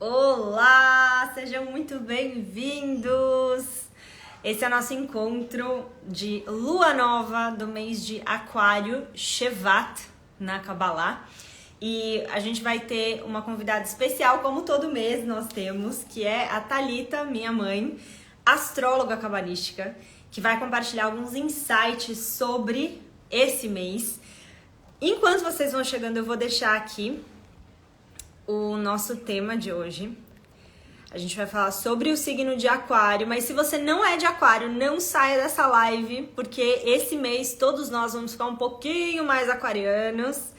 Olá, sejam muito bem-vindos! Esse é o nosso encontro de lua nova do mês de Aquário, Shevat, na Kabbalah. E a gente vai ter uma convidada especial, como todo mês nós temos, que é a Thalita, minha mãe, astróloga cabalística, que vai compartilhar alguns insights sobre esse mês. Enquanto vocês vão chegando, eu vou deixar aqui o nosso tema de hoje. A gente vai falar sobre o signo de Aquário, mas se você não é de Aquário, não saia dessa live, porque esse mês todos nós vamos ficar um pouquinho mais aquarianos.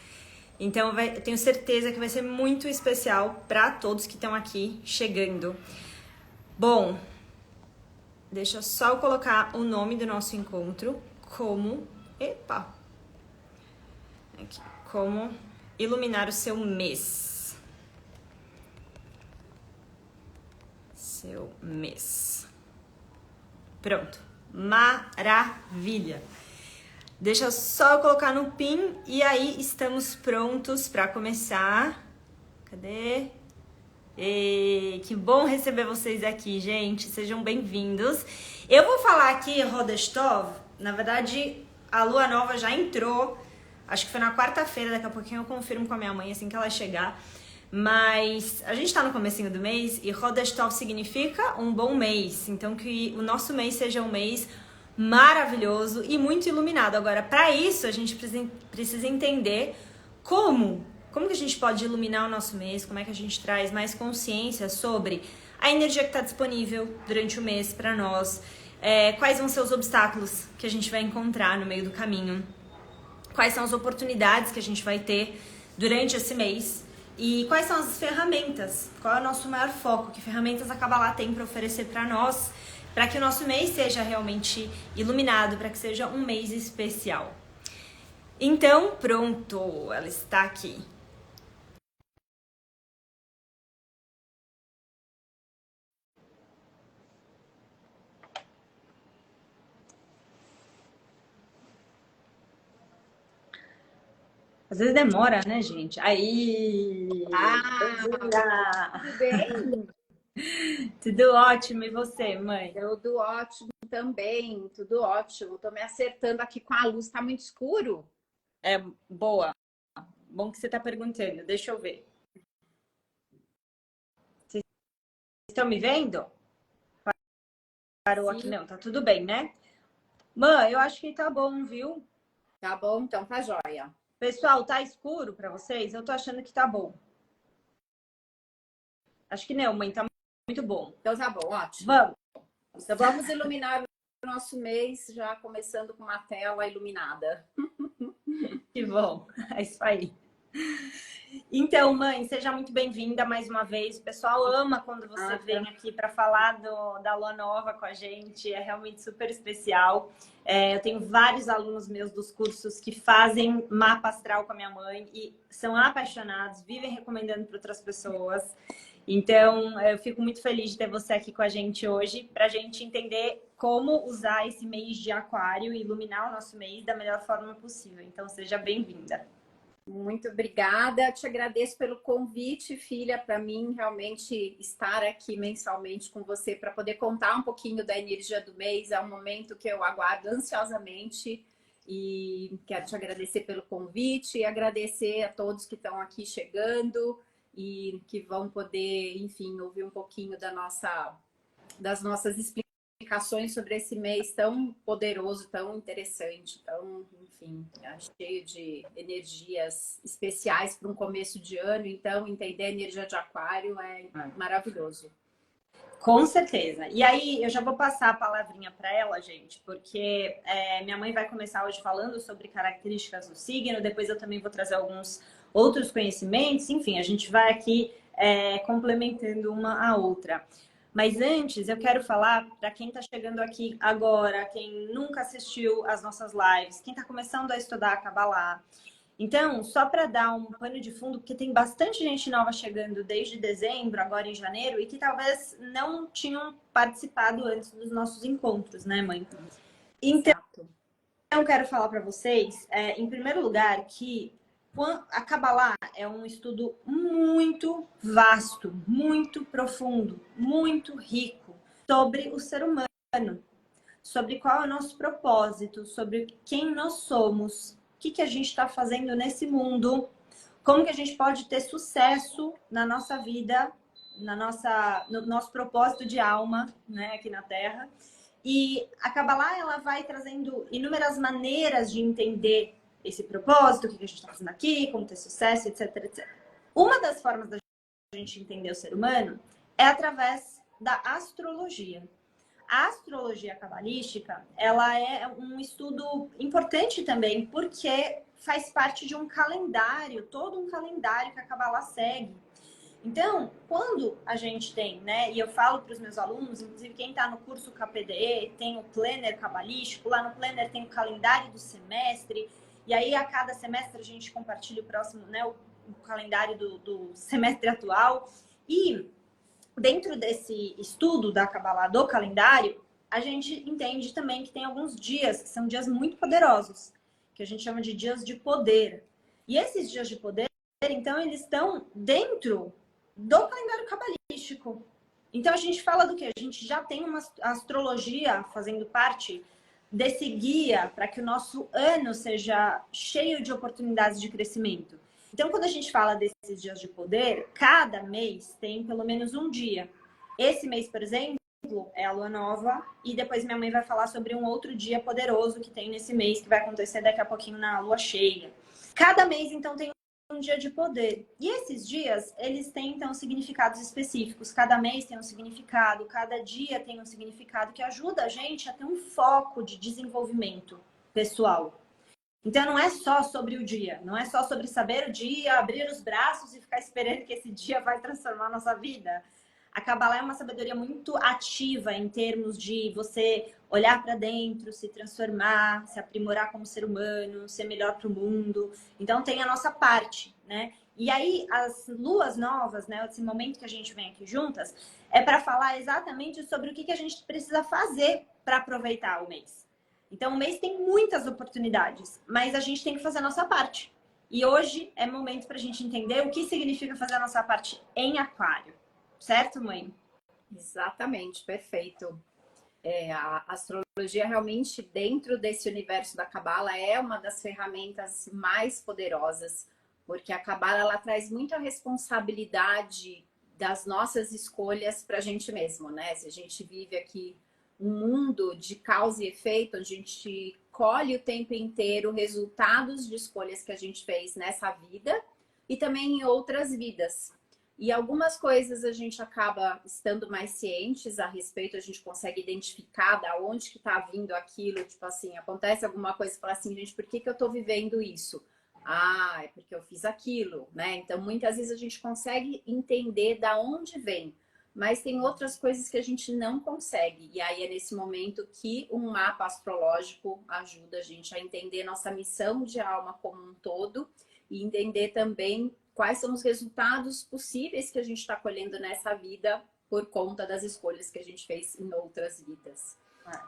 Então eu tenho certeza que vai ser muito especial para todos que estão aqui chegando. Bom, deixa eu só colocar o nome do nosso encontro como... Epa! Aqui, como iluminar o seu mês. Seu mês. Pronto. Maravilha. Deixa eu só colocar no pin e aí estamos prontos para começar. Cadê? Que bom receber vocês aqui, gente. Sejam bem-vindos. Eu vou falar aqui, Rodestov. Na verdade, a lua nova já entrou. Acho que foi na quarta-feira. Daqui a pouquinho eu confirmo com a minha mãe assim que ela chegar. Mas a gente tá no comecinho do mês e Rodesh Tov significa um bom mês. Então que o nosso mês seja um mês maravilhoso e muito iluminado. Agora, para isso, a gente precisa entender como que a gente pode iluminar o nosso mês, como é que a gente traz mais consciência sobre a energia que está disponível durante o mês para nós, quais vão ser os obstáculos que a gente vai encontrar no meio do caminho, quais são as oportunidades que a gente vai ter durante esse mês. E quais são as ferramentas? Qual é o nosso maior foco? Que ferramentas a Kabbalah tem para oferecer para nós, para que o nosso mês seja realmente iluminado, para que seja um mês especial. Então, pronto, ela está aqui. Às vezes demora, né, gente? Aí! Tudo bem? Tudo ótimo, e você, mãe? Tudo ótimo também, tudo ótimo. Tô me acertando aqui com a luz, tá muito escuro? Boa. Bom que você está perguntando. Deixa eu ver. Vocês estão me vendo? Parou aqui, Sim. não. Tá tudo bem, né? Mãe, eu acho que tá bom, viu? Tá bom, então tá jóia. Pessoal, tá escuro pra vocês? Eu tô achando que tá bom. Acho que não, mãe, tá muito bom. Então tá bom, ótimo. Vamos. Então vamos iluminar o nosso mês, já começando com uma tela iluminada. Que bom. É isso aí. Então, mãe, seja muito bem-vinda mais uma vez. O pessoal ama quando você vem aqui para falar da Lua Nova com a gente. É realmente super especial. Eu tenho vários alunos meus dos cursos que fazem mapa astral com a minha mãe e são apaixonados, vivem recomendando para outras pessoas. Então, eu fico muito feliz de ter você aqui com a gente hoje para a gente entender como usar esse mês de Aquário e iluminar o nosso mês da melhor forma possível. Então, seja bem-vinda. Muito obrigada, te agradeço pelo convite, filha, para mim realmente estar aqui mensalmente com você para poder contar um pouquinho da energia do mês. É um momento que eu aguardo ansiosamente e quero te agradecer pelo convite e agradecer a todos que estão aqui chegando e que vão poder, enfim, ouvir um pouquinho das nossas explicações sobre esse mês tão poderoso, tão interessante, tão, enfim, cheio de energias especiais para um começo de ano. Então, entender a energia de Aquário é maravilhoso. Com certeza. E aí, eu já vou passar a palavrinha para ela, gente, porque minha mãe vai começar hoje falando sobre características do signo, depois eu também vou trazer alguns outros conhecimentos, enfim, a gente vai aqui complementando uma a outra. Mas antes, eu quero falar para quem está chegando aqui agora, quem nunca assistiu às nossas lives, quem está começando a estudar a Kabbalah. Então, só para dar um pano de fundo, porque tem bastante gente nova chegando desde dezembro, agora em janeiro, e que talvez não tinham participado antes dos nossos encontros, né, mãe? Então, Exato. eu quero falar para vocês, em primeiro lugar, que A Kabbalah é um estudo muito vasto, muito profundo, muito rico sobre o ser humano, sobre qual é o nosso propósito, sobre quem nós somos, o que a gente está fazendo nesse mundo, como que a gente pode ter sucesso na nossa vida, no nosso propósito de alma, né, aqui na Terra. E a Kabbalah, ela vai trazendo inúmeras maneiras de entender esse propósito, o que a gente está fazendo aqui, como ter sucesso, etc, etc. Uma das formas da gente entender o ser humano é através da astrologia. A astrologia cabalística, ela é um estudo importante também, porque faz parte de um calendário, todo um calendário que a Kabbalah segue. Então, quando a gente tem, né, e eu falo para os meus alunos, inclusive quem está no curso KPDE, tem o planner cabalístico, lá no planner tem o calendário do semestre, e aí a cada semestre a gente compartilha o próximo, né, o calendário do semestre atual. E dentro desse estudo da Kabbalah do calendário, a gente entende também que tem alguns dias que são dias muito poderosos, que a gente chama de dias de poder. E esses dias de poder, então, eles estão dentro do calendário cabalístico. Então, a gente fala do que? A gente já tem uma astrologia fazendo parte desse guia para que o nosso ano seja cheio de oportunidades de crescimento. Então, quando a gente fala desses dias de poder, cada mês tem pelo menos um dia. Esse mês, por exemplo, é a lua nova, e depois minha mãe vai falar sobre um outro dia poderoso que tem nesse mês, que vai acontecer daqui a pouquinho na lua cheia. Cada mês, então, tem um dia de poder. E esses dias, eles têm, então, significados específicos. Cada mês tem um significado, cada dia tem um significado que ajuda a gente a ter um foco de desenvolvimento pessoal. Então, não é só sobre o dia, não é só sobre saber o dia, abrir os braços e ficar esperando que esse dia vai transformar a nossa vida. A Kabbalah é uma sabedoria muito ativa em termos de você olhar para dentro, se transformar, se aprimorar como ser humano, ser melhor para o mundo. Então, tem a nossa parte, né? E aí, as luas novas, né? Esse momento que a gente vem aqui juntas, é para falar exatamente sobre o que a gente precisa fazer para aproveitar o mês. Então, o mês tem muitas oportunidades, mas a gente tem que fazer a nossa parte. E hoje é momento para a gente entender o que significa fazer a nossa parte em Aquário. Certo, mãe? Exatamente, perfeito. A astrologia realmente, dentro desse universo da Cabala, é uma das ferramentas mais poderosas, porque a Cabala ela traz muita responsabilidade das nossas escolhas para a gente mesmo, né? Se a gente vive aqui um mundo de causa e efeito, a gente colhe o tempo inteiro resultados de escolhas que a gente fez nessa vida e também em outras vidas. E algumas coisas a gente acaba estando mais cientes a respeito, a gente consegue identificar da onde que está vindo aquilo, tipo assim, acontece alguma coisa e fala assim, gente, por que eu estou vivendo isso? Ah, é porque eu fiz aquilo, né? Então, muitas vezes a gente consegue entender da onde vem, mas tem outras coisas que a gente não consegue. E aí é nesse momento que um mapa astrológico ajuda a gente a entender nossa missão de alma como um todo e entender também quais são os resultados possíveis que a gente está colhendo nessa vida por conta das escolhas que a gente fez em outras vidas.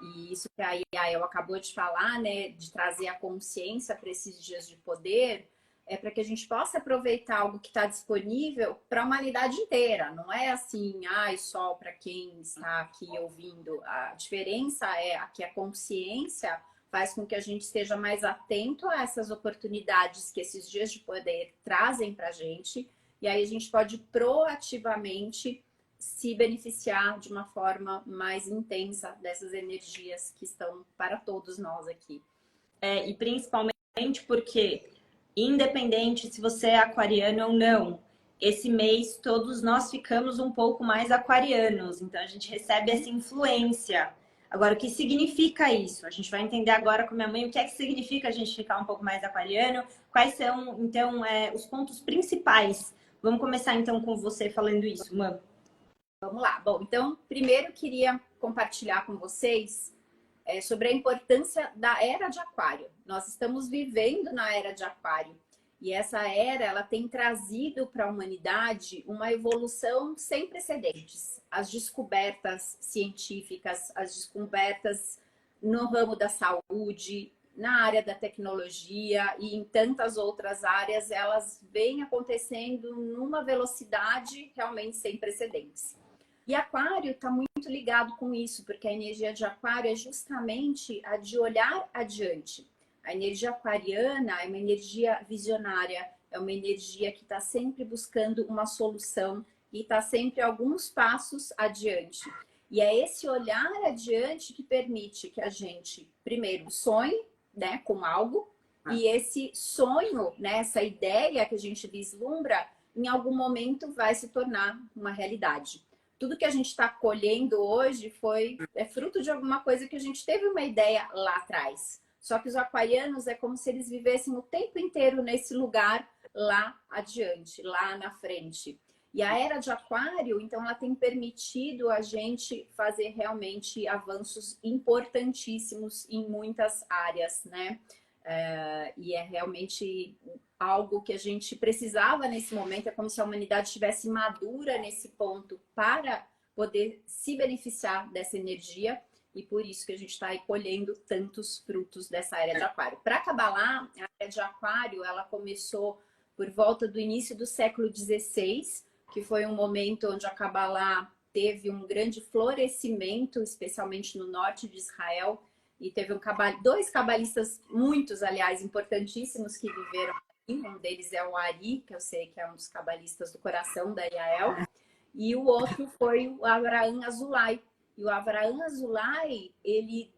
E isso que a Yael acabou de falar, né, de trazer a consciência para esses dias de poder, é para que a gente possa aproveitar algo que está disponível para a humanidade inteira. Não é assim, só para quem está aqui ouvindo. A diferença é que a consciência faz com que a gente esteja mais atento a essas oportunidades que esses dias de poder trazem para a gente. E aí a gente pode proativamente se beneficiar de uma forma mais intensa dessas energias que estão para todos nós aqui. E principalmente porque, independente se você é aquariano ou não, esse mês todos nós ficamos um pouco mais aquarianos. Então a gente recebe essa influência. Agora, o que significa isso? A gente vai entender agora com minha mãe o que é que significa a gente ficar um pouco mais aquariano, quais são, então, os pontos principais. Vamos começar, então, com você falando isso, Mãe. Vamos lá. Bom, então, primeiro eu queria compartilhar com vocês sobre a importância da Era de Aquário. Nós estamos vivendo na Era de Aquário. E essa era, ela tem trazido para a humanidade uma evolução sem precedentes. As descobertas científicas, as descobertas no ramo da saúde, na área da tecnologia e em tantas outras áreas, elas vêm acontecendo numa velocidade realmente sem precedentes. E Aquário está muito ligado com isso, porque a energia de Aquário é justamente a de olhar adiante. A energia aquariana é uma energia visionária, é uma energia que está sempre buscando uma solução e está sempre alguns passos adiante. E é esse olhar adiante que permite que a gente, primeiro, sonhe, né, com algo, e esse sonho, né, essa ideia que a gente vislumbra, em algum momento vai se tornar uma realidade. Tudo que a gente está colhendo hoje é fruto de alguma coisa que a gente teve uma ideia lá atrás. Só que os aquarianos é como se eles vivessem o tempo inteiro nesse lugar lá adiante, lá na frente. E a era de Aquário, então, ela tem permitido a gente fazer realmente avanços importantíssimos em muitas áreas, né? E é realmente algo que a gente precisava nesse momento, é como se a humanidade estivesse madura nesse ponto para poder se beneficiar dessa energia, e por isso que a gente está aí colhendo tantos frutos dessa era de Aquário. Para Cabalá, a era de Aquário, ela começou por volta do início do século XVI, que foi um momento onde a Cabalá teve um grande florescimento, especialmente no norte de Israel, e teve dois cabalistas, muitos, aliás, importantíssimos que viveram aqui. Um deles é o Ari, que eu sei que é um dos cabalistas do coração da Yael, e o outro foi o Avraham Azulay. E o Avraham Azulay, ele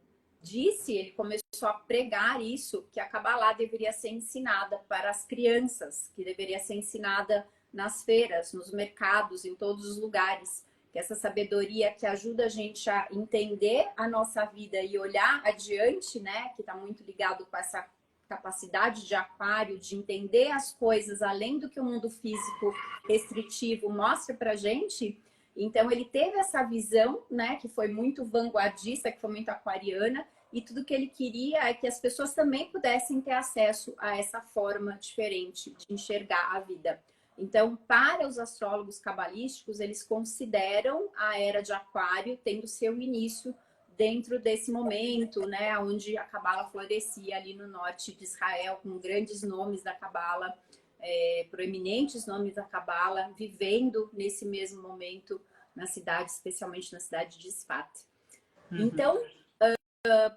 começou a pregar isso, que a Cabalá deveria ser ensinada para as crianças, que deveria ser ensinada nas feiras, nos mercados, em todos os lugares. Que essa sabedoria que ajuda a gente a entender a nossa vida e olhar adiante, né? Que está muito ligado com essa capacidade de Aquário, de entender as coisas além do que o mundo físico restritivo mostra pra gente. Então ele teve essa visão, né, que foi muito vanguardista, que foi muito aquariana, e tudo que ele queria é que as pessoas também pudessem ter acesso a essa forma diferente de enxergar a vida. Então, para os astrólogos cabalísticos, eles consideram a era de Aquário tendo seu início dentro desse momento, né, onde a Cabala florescia ali no norte de Israel, com grandes nomes da Cabala, proeminentes nomes da Cabala, vivendo nesse mesmo momento na cidade, especialmente na cidade de Sfat. Então,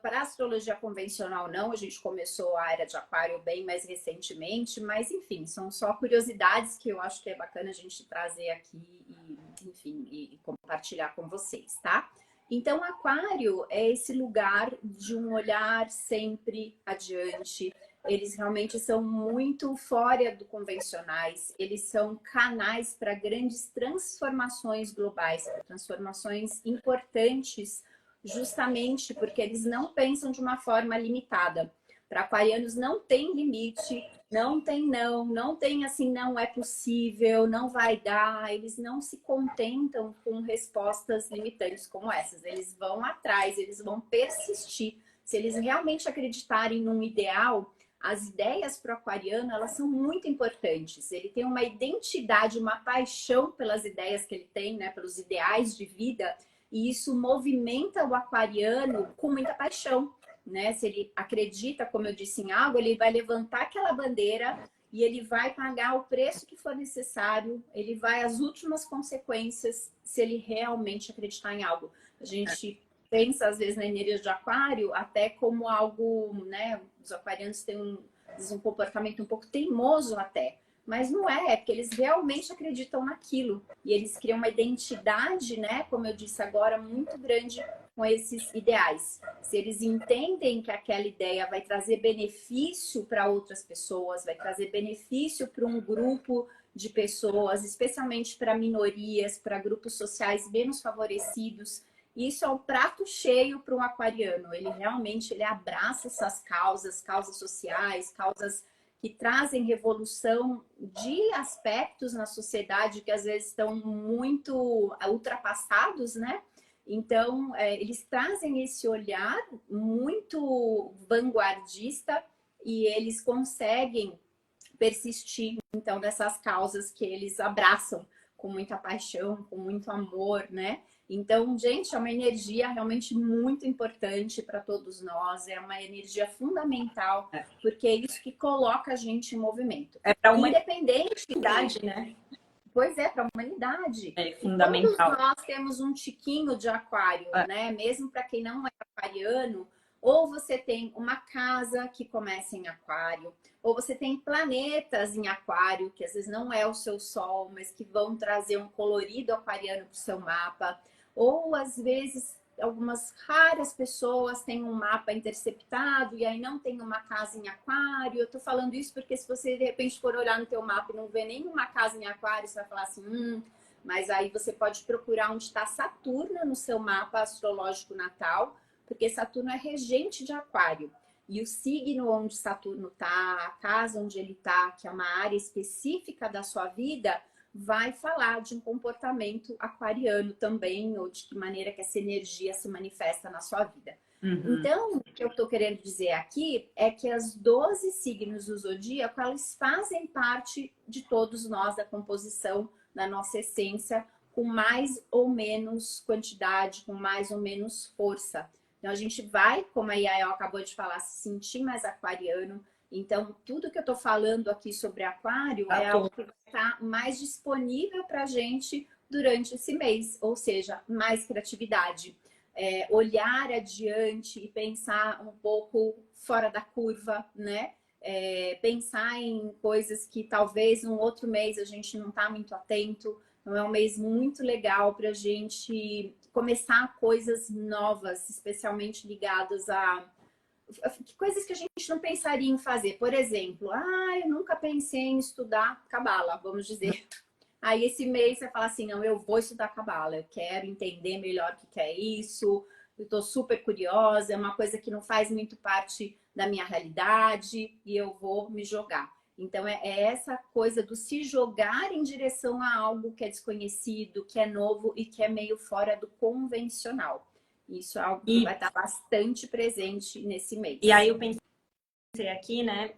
para a astrologia convencional não, a gente começou a era de Aquário bem mais recentemente, mas enfim, são só curiosidades que eu acho que é bacana a gente trazer aqui e, enfim, e compartilhar com vocês, tá? Então, Aquário é esse lugar de um olhar sempre adiante. Eles realmente são muito fora do convencionais. Eles são canais para grandes transformações globais, transformações importantes, justamente porque eles não pensam de uma forma limitada. Para aquarianos não tem limite, não tem assim, não é possível, não vai dar. Eles não se contentam com respostas limitantes como essas. Eles vão atrás, eles vão persistir. Se eles realmente acreditarem num ideal, as ideias para o aquariano, elas são muito importantes. Ele tem uma identidade, uma paixão pelas ideias que ele tem, né, pelos ideais de vida, e isso movimenta o aquariano com muita paixão. Né? Se ele acredita, como eu disse, em algo, ele vai levantar aquela bandeira e ele vai pagar o preço que for necessário, ele vai às últimas consequências se ele realmente acreditar em algo. A gente pensa, às vezes, na energia de Aquário até como algo, né? Os aquarianos têm um comportamento um pouco teimoso até. Mas não é porque eles realmente acreditam naquilo. E eles criam uma identidade, né? Como eu disse agora, muito grande com esses ideais. Se eles entendem que aquela ideia vai trazer benefício para outras pessoas, vai trazer benefício para um grupo de pessoas, especialmente para minorias, para grupos sociais menos favorecidos, isso é um prato cheio para um aquariano. Ele realmente abraça essas causas sociais, causas que trazem revolução de aspectos na sociedade que às vezes estão muito ultrapassados, né? Então, eles trazem esse olhar muito vanguardista e eles conseguem persistir, então, nessas causas que eles abraçam com muita paixão, com muito amor, né? Então, gente, é uma energia realmente muito importante para todos nós, é uma energia fundamental, porque é isso que coloca a gente em movimento. É para uma Independente, humanidade, né? pois é, para a humanidade. É E fundamental. todos nós temos um tiquinho de aquário, né? Mesmo para quem não é aquariano, ou você tem uma casa que começa em aquário, ou você tem planetas em aquário, que às vezes não é o seu sol, mas que vão trazer um colorido aquariano para o seu mapa. Ou às vezes algumas raras pessoas têm um mapa interceptado e aí não tem uma casa em aquário. Eu tô falando isso porque se você de repente for olhar no teu mapa e não ver nenhuma casa em aquário, você vai falar assim, mas aí você pode procurar onde está Saturno no seu mapa astrológico natal, porque Saturno é regente de aquário. E o signo onde Saturno está, a casa onde ele está, que é uma área específica da sua vida, vai falar de um comportamento aquariano também, ou de que maneira que essa energia se manifesta na sua vida. Então, o que eu estou querendo dizer aqui é que as 12 signos do zodíaco, elas fazem parte de todos nós, da composição, da nossa essência, com mais ou menos quantidade, com mais ou menos força. Então, a gente vai, como a Yael acabou de falar, se sentir mais aquariano. Então, tudo que eu estou falando aqui sobre aquário é algo que vai estar mais disponível para a gente durante esse mês. Ou seja, mais criatividade. Olhar adiante e pensar um pouco fora da curva, né? Pensar em coisas que talvez um outro mês a gente não está muito atento. Então, é um mês muito legal para a gente começar coisas novas, especialmente ligadas a coisas que a gente não pensaria em fazer. Por exemplo, eu nunca pensei em estudar cabala, vamos dizer. Aí esse mês você fala assim, não, eu vou estudar cabala, eu quero entender melhor o que é isso, eu estou super curiosa, é uma coisa que não faz muito parte da minha realidade e eu vou me jogar. Então, é essa coisa do se jogar em direção a algo que é desconhecido, que é novo e que é meio fora do convencional. Isso é algo que vai estar bastante presente nesse mês. E aí eu pensei aqui, né?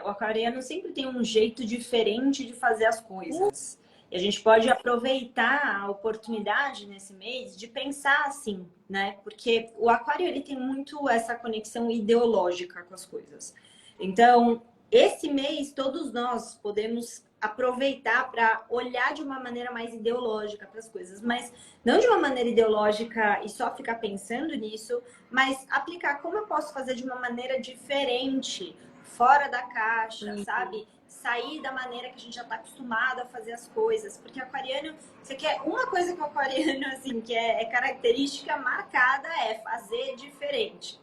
O aquariano sempre tem um jeito diferente de fazer as coisas. E a gente pode aproveitar a oportunidade nesse mês de pensar assim, né? Porque o aquário, ele tem muito essa conexão ideológica com as coisas. Então, esse mês, todos nós podemos aproveitar para olhar de uma maneira mais ideológica para as coisas, mas não de uma maneira ideológica e só ficar pensando nisso, mas aplicar como eu posso fazer de uma maneira diferente, fora da caixa, sabe? Sair da maneira que a gente já está acostumado a fazer as coisas. Porque o aquariano, você quer uma coisa que o aquariano, assim, que é característica marcada, é fazer diferente.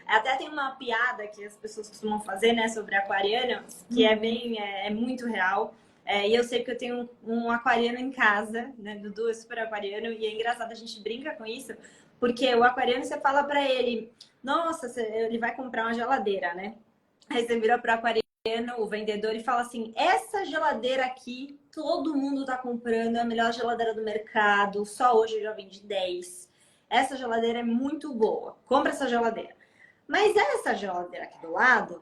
Até tem uma piada que as pessoas costumam fazer, né, sobre aquariano, que é muito real. E eu sei que eu tenho um aquariano em casa, né? Dudu é super aquariano, e é engraçado, a gente brinca com isso, porque o aquariano, você fala pra ele, nossa, ele vai comprar uma geladeira, né? Aí você vira pro aquariano, o vendedor, e fala assim, essa geladeira aqui, todo mundo tá comprando, é a melhor geladeira do mercado, só hoje eu já vendi 10. Essa geladeira é muito boa, compra essa geladeira. Mas essa geladeira aqui do lado,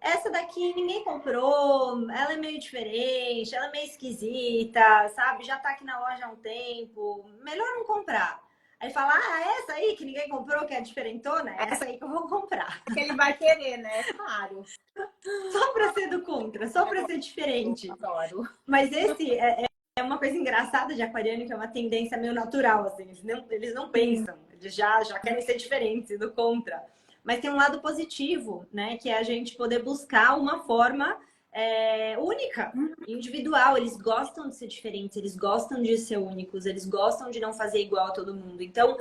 essa daqui ninguém comprou, ela é meio diferente, ela é meio esquisita, sabe? Já tá aqui na loja há um tempo, melhor não comprar. Aí fala, essa aí que ninguém comprou, que é diferentona, é essa aí que eu vou comprar. Que ele vai querer, né? Claro. Só pra ser do contra, só pra ser diferente. Eu adoro. Mas esse é uma coisa engraçada de aquariano, que é uma tendência meio natural, assim. Eles não pensam, eles já querem ser diferentes, do contra. Mas tem um lado positivo, né? Que é a gente poder buscar uma forma única, individual. Eles gostam de ser diferentes, eles gostam de ser únicos, eles gostam de não fazer igual a todo mundo. Então,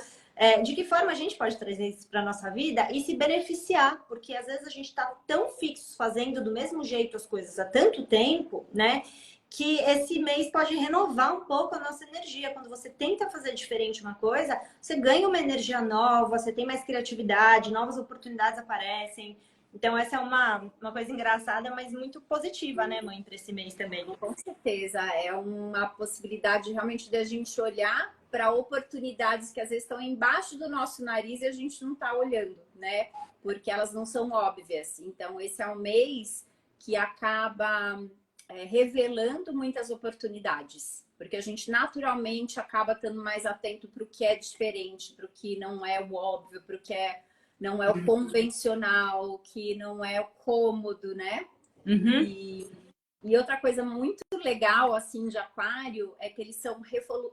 de que forma a gente pode trazer isso para nossa vida e se beneficiar? Porque às vezes a gente está tão fixo fazendo do mesmo jeito as coisas há tanto tempo, né? Que esse mês pode renovar um pouco a nossa energia. Quando você tenta fazer diferente uma coisa, você ganha uma energia nova, você tem mais criatividade, novas oportunidades aparecem. Então, essa é uma coisa engraçada, mas muito positiva, né, mãe, para esse mês também. Com certeza, é uma possibilidade realmente de a gente olhar para oportunidades que às vezes estão embaixo do nosso nariz e a gente não está olhando, né? Porque elas não são óbvias. Então, esse é um mês que acaba revelando muitas oportunidades, porque a gente naturalmente acaba estando mais atento para o que é diferente, para o que não é o óbvio, para o que não é o convencional, que não é o cômodo, né? Uhum. E outra coisa muito legal, assim, de Aquário é que eles são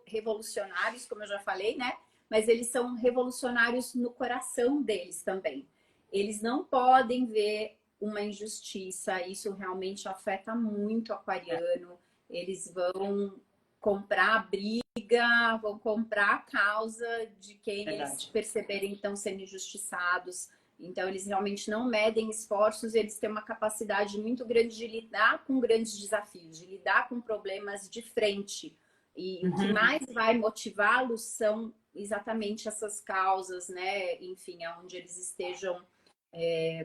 revolucionários, como eu já falei, né? Mas eles são revolucionários no coração deles também. Eles não podem ver uma injustiça, isso realmente afeta muito o aquariano. Eles vão comprar a briga, vão comprar a causa de quem eles Verdade. perceberem que estão sendo injustiçados. Então, eles realmente não medem esforços, eles têm uma capacidade muito grande de lidar com grandes desafios, de lidar com problemas de frente. E o que mais vai motivá-los são exatamente essas causas, né? Enfim, onde eles estejam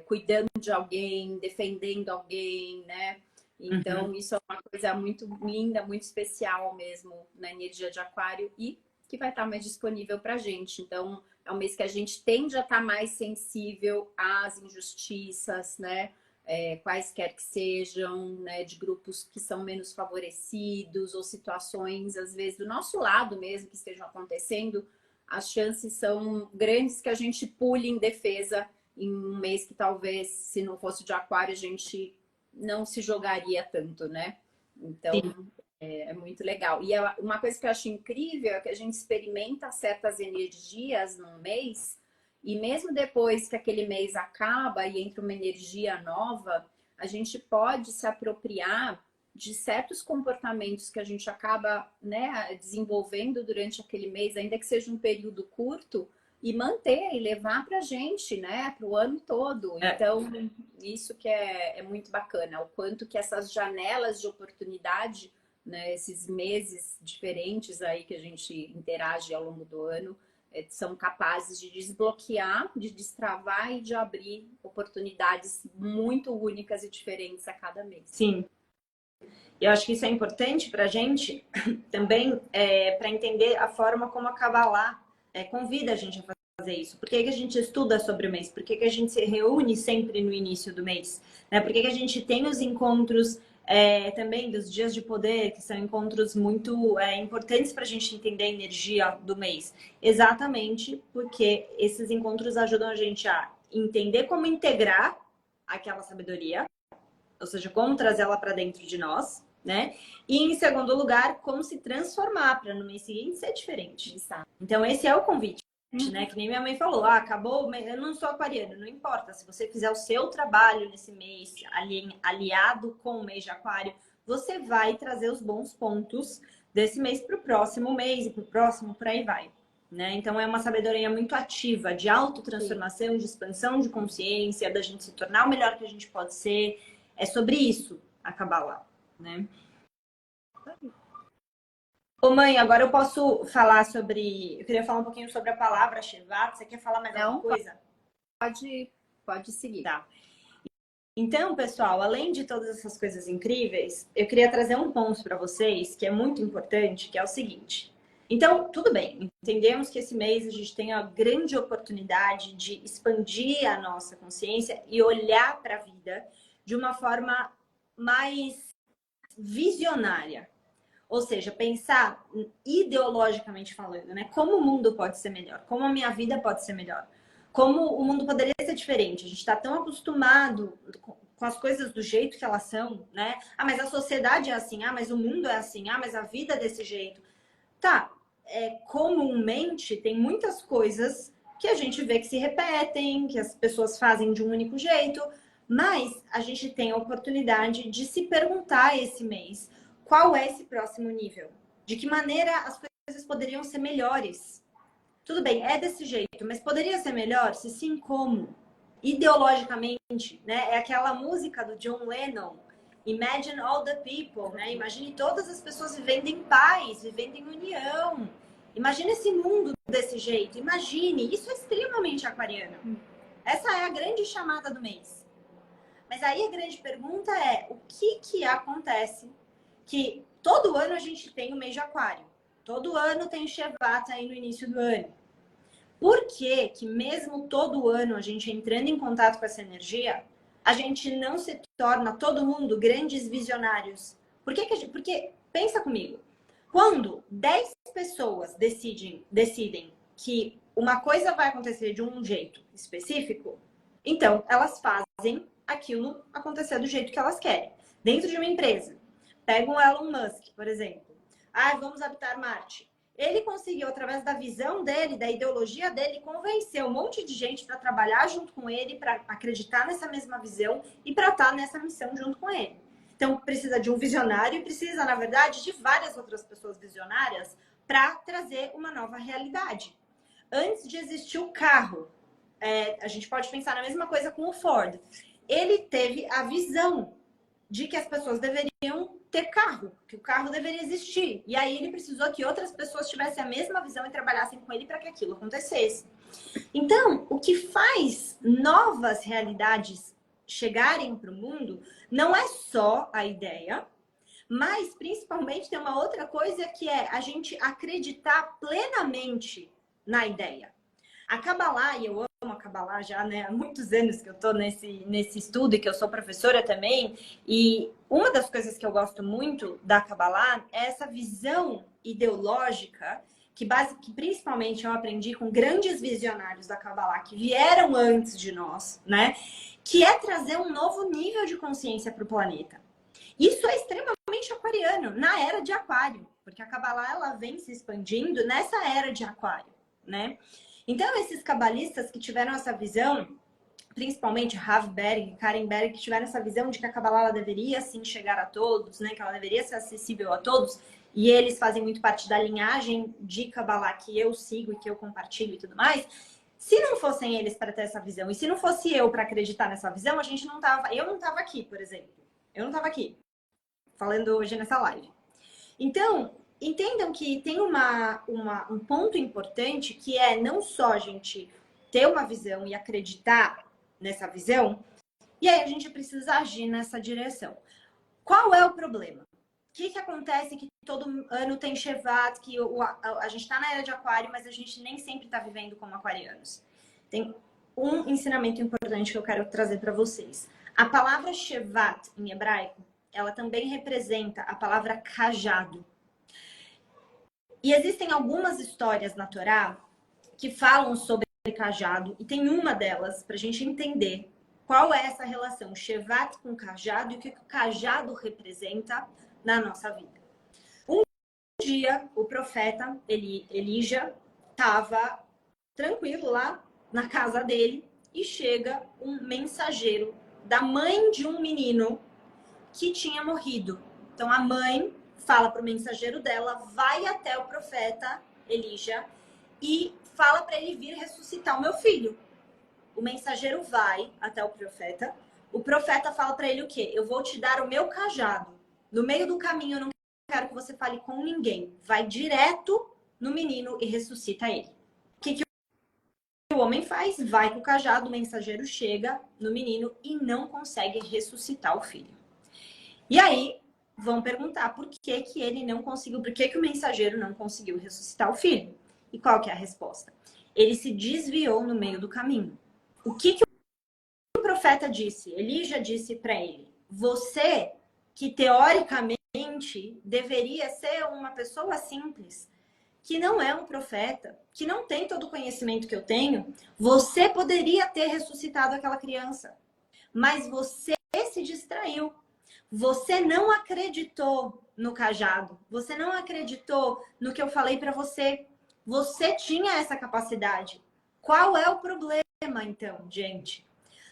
cuidando de alguém, defendendo alguém, né? Então, isso é uma coisa muito linda, muito especial mesmo na energia de Aquário e que vai estar mais disponível para a gente. Então, é um mês que a gente tende a estar mais sensível às injustiças, né? Quaisquer que sejam, né? De grupos que são menos favorecidos ou situações, às vezes, do nosso lado mesmo que estejam acontecendo, as chances são grandes que a gente pule em defesa em um mês que talvez, se não fosse de Aquário, a gente não se jogaria tanto, né? Então, Sim. é muito legal. E uma coisa que eu acho incrível é que a gente experimenta certas energias num mês, e mesmo depois que aquele mês acaba e entra uma energia nova, a gente pode se apropriar de certos comportamentos que a gente acaba, né, desenvolvendo durante aquele mês, ainda que seja um período curto, e manter e levar para a gente, né, para o ano todo. Então, isso que é muito bacana, o quanto que essas janelas de oportunidade, né, esses meses diferentes aí que a gente interage ao longo do ano, são capazes de desbloquear, de destravar e de abrir oportunidades muito únicas e diferentes a cada mês. Sim. Eu acho que isso é importante para a gente também, para entender a forma como a Kabbalah convida a gente a fazer isso. Por que a gente estuda sobre o mês? Por que a gente se reúne sempre no início do mês? Né? Por que a gente tem os encontros também dos dias de poder, que são encontros muito importantes para a gente entender a energia do mês? Exatamente porque esses encontros ajudam a gente a entender como integrar aquela sabedoria, ou seja, como trazê-la para dentro de nós, né? E em segundo lugar, como se transformar para no mês seguinte ser diferente. Exato. Então esse é o convite, né? Que nem minha mãe falou, acabou, eu não sou aquariana, não importa. Se você fizer o seu trabalho nesse mês, aliado com o mês de Aquário, você vai trazer os bons pontos desse mês para o próximo mês e para o próximo, por aí vai. Né? Então é uma sabedoria muito ativa de autotransformação, de expansão de consciência, da gente se tornar o melhor que a gente pode ser. É sobre isso a Kabbalah, né? Ô mãe, agora eu posso falar sobre... Eu queria falar um pouquinho sobre a palavra Shevat. Você quer falar mais alguma coisa? Pode seguir. Tá. Então, pessoal, além de todas essas coisas incríveis, eu queria trazer um ponto para vocês que é muito importante, que é o seguinte. Então, tudo bem, entendemos que esse mês a gente tem a grande oportunidade de expandir a nossa consciência e olhar para a vida de uma forma mais visionária. Ou seja, pensar ideologicamente falando, né? Como o mundo pode ser melhor, como a minha vida pode ser melhor, como o mundo poderia ser diferente. A gente está tão acostumado com as coisas do jeito que elas são, né? Ah, mas a sociedade é assim, ah, mas o mundo é assim, ah, mas a vida é desse jeito. Tá, comumente tem muitas coisas que a gente vê que se repetem, que as pessoas fazem de um único jeito, mas a gente tem a oportunidade de se perguntar esse mês qual é esse próximo nível, de que maneira as coisas poderiam ser melhores. Tudo bem, é desse jeito, mas poderia ser melhor? Se sim, como? Ideologicamente, né? É aquela música do John Lennon, Imagine all the people, né? Imagine todas as pessoas vivendo em paz, vivendo em união. Imagine esse mundo desse jeito. Imagine, isso é extremamente aquariano. Essa é a grande chamada do mês. Mas aí a grande pergunta é, o que acontece que todo ano a gente tem o mês de Aquário? Todo ano tem o Shevat aí no início do ano. Por que mesmo todo ano a gente entrando em contato com essa energia, a gente não se torna todo mundo grandes visionários Porque, pensa comigo, quando 10 pessoas decidem que uma coisa vai acontecer de um jeito específico, então elas fazem aquilo acontecer do jeito que elas querem. Dentro de uma empresa, pega um Elon Musk, por exemplo. Vamos habitar Marte. Ele conseguiu, através da visão dele, da ideologia dele, convencer um monte de gente para trabalhar junto com ele, para acreditar nessa mesma visão e para estar nessa missão junto com ele. Então, precisa de um visionário e precisa, na verdade, de várias outras pessoas visionárias para trazer uma nova realidade. Antes de existir o carro, a gente pode pensar na mesma coisa com o Ford. Ele teve a visão de que as pessoas deveriam ter carro, que o carro deveria existir. E aí ele precisou que outras pessoas tivessem a mesma visão e trabalhassem com ele para que aquilo acontecesse. Então, o que faz novas realidades chegarem para o mundo não é só a ideia, mas principalmente tem uma outra coisa que é a gente acreditar plenamente na ideia. A Kabbalah, e eu amo a Kabbalah já, né, há muitos anos que eu estou nesse estudo e que eu sou professora também, e uma das coisas que eu gosto muito da Kabbalah é essa visão ideológica que principalmente eu aprendi com grandes visionários da Kabbalah que vieram antes de nós, né, que é trazer um novo nível de consciência para o planeta. Isso é extremamente aquariano, na era de Aquário, porque a Kabbalah ela vem se expandindo nessa era de Aquário, né? Então, esses cabalistas que tiveram essa visão, principalmente Rav Berg, Karen Berg, que tiveram essa visão de que a Kabbalah ela deveria sim chegar a todos, né? Que ela deveria ser acessível a todos, e eles fazem muito parte da linhagem de Kabbalah que eu sigo e que eu compartilho e tudo mais. Se não fossem eles para ter essa visão, e se não fosse eu para acreditar nessa visão, eu não tava aqui, por exemplo. Eu não tava aqui, falando hoje nessa live. Então, entendam que tem um ponto importante que é não só a gente ter uma visão e acreditar nessa visão, e aí a gente precisa agir nessa direção. Qual é o problema? O que acontece que todo ano tem Shevat, que a gente está na era de Aquário, mas a gente nem sempre está vivendo como aquarianos? Tem um ensinamento importante que eu quero trazer para vocês. A palavra Shevat, em hebraico, ela também representa a palavra cajado. E existem algumas histórias na Torá que falam sobre cajado, e tem uma delas para a gente entender qual é essa relação Shevat com cajado e o que o cajado representa na nossa vida. Um dia, o profeta Elija estava tranquilo lá na casa dele e chega um mensageiro da mãe de um menino que tinha morrido. Então a mãe fala para o mensageiro dela, vai até o profeta Elija e fala para ele vir ressuscitar o meu filho. O mensageiro vai até o profeta fala para ele o quê? Eu vou te dar o meu cajado. No meio do caminho eu não quero que você fale com ninguém. Vai direto no menino e ressuscita ele. O que o homem faz? Vai com o cajado, o mensageiro chega no menino e não consegue ressuscitar o filho. E aí vão perguntar por que que ele não conseguiu, por que que o mensageiro não conseguiu ressuscitar o filho? E qual que é a resposta? Ele se desviou no meio do caminho. O que o profeta disse? Elija disse para ele: você, que teoricamente deveria ser uma pessoa simples, que não é um profeta, que não tem todo o conhecimento que eu tenho, você poderia ter ressuscitado aquela criança. Mas você se distraiu. Você não acreditou no cajado. Você não acreditou no que eu falei para você. Você tinha essa capacidade. Qual é o problema, então, gente?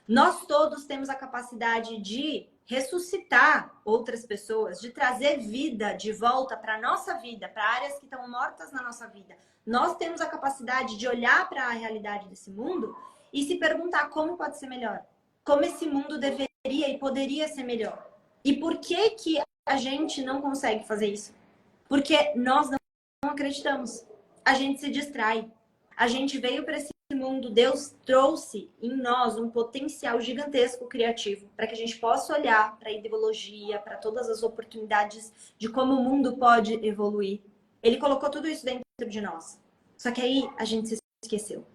Nós todos temos a capacidade de ressuscitar outras pessoas, de trazer vida de volta para a nossa vida, para áreas que estão mortas na nossa vida. Nós temos a capacidade de olhar para a realidade desse mundo e se perguntar como pode ser melhor. Como esse mundo deveria e poderia ser melhor. E por que que a gente não consegue fazer isso? Porque nós não acreditamos. A gente se distrai. A gente veio para esse mundo, Deus trouxe em nós um potencial gigantesco criativo para que a gente possa olhar para a ideologia, para todas as oportunidades de como o mundo pode evoluir. Ele colocou tudo isso dentro de nós. Só que aí a gente se esqueceu.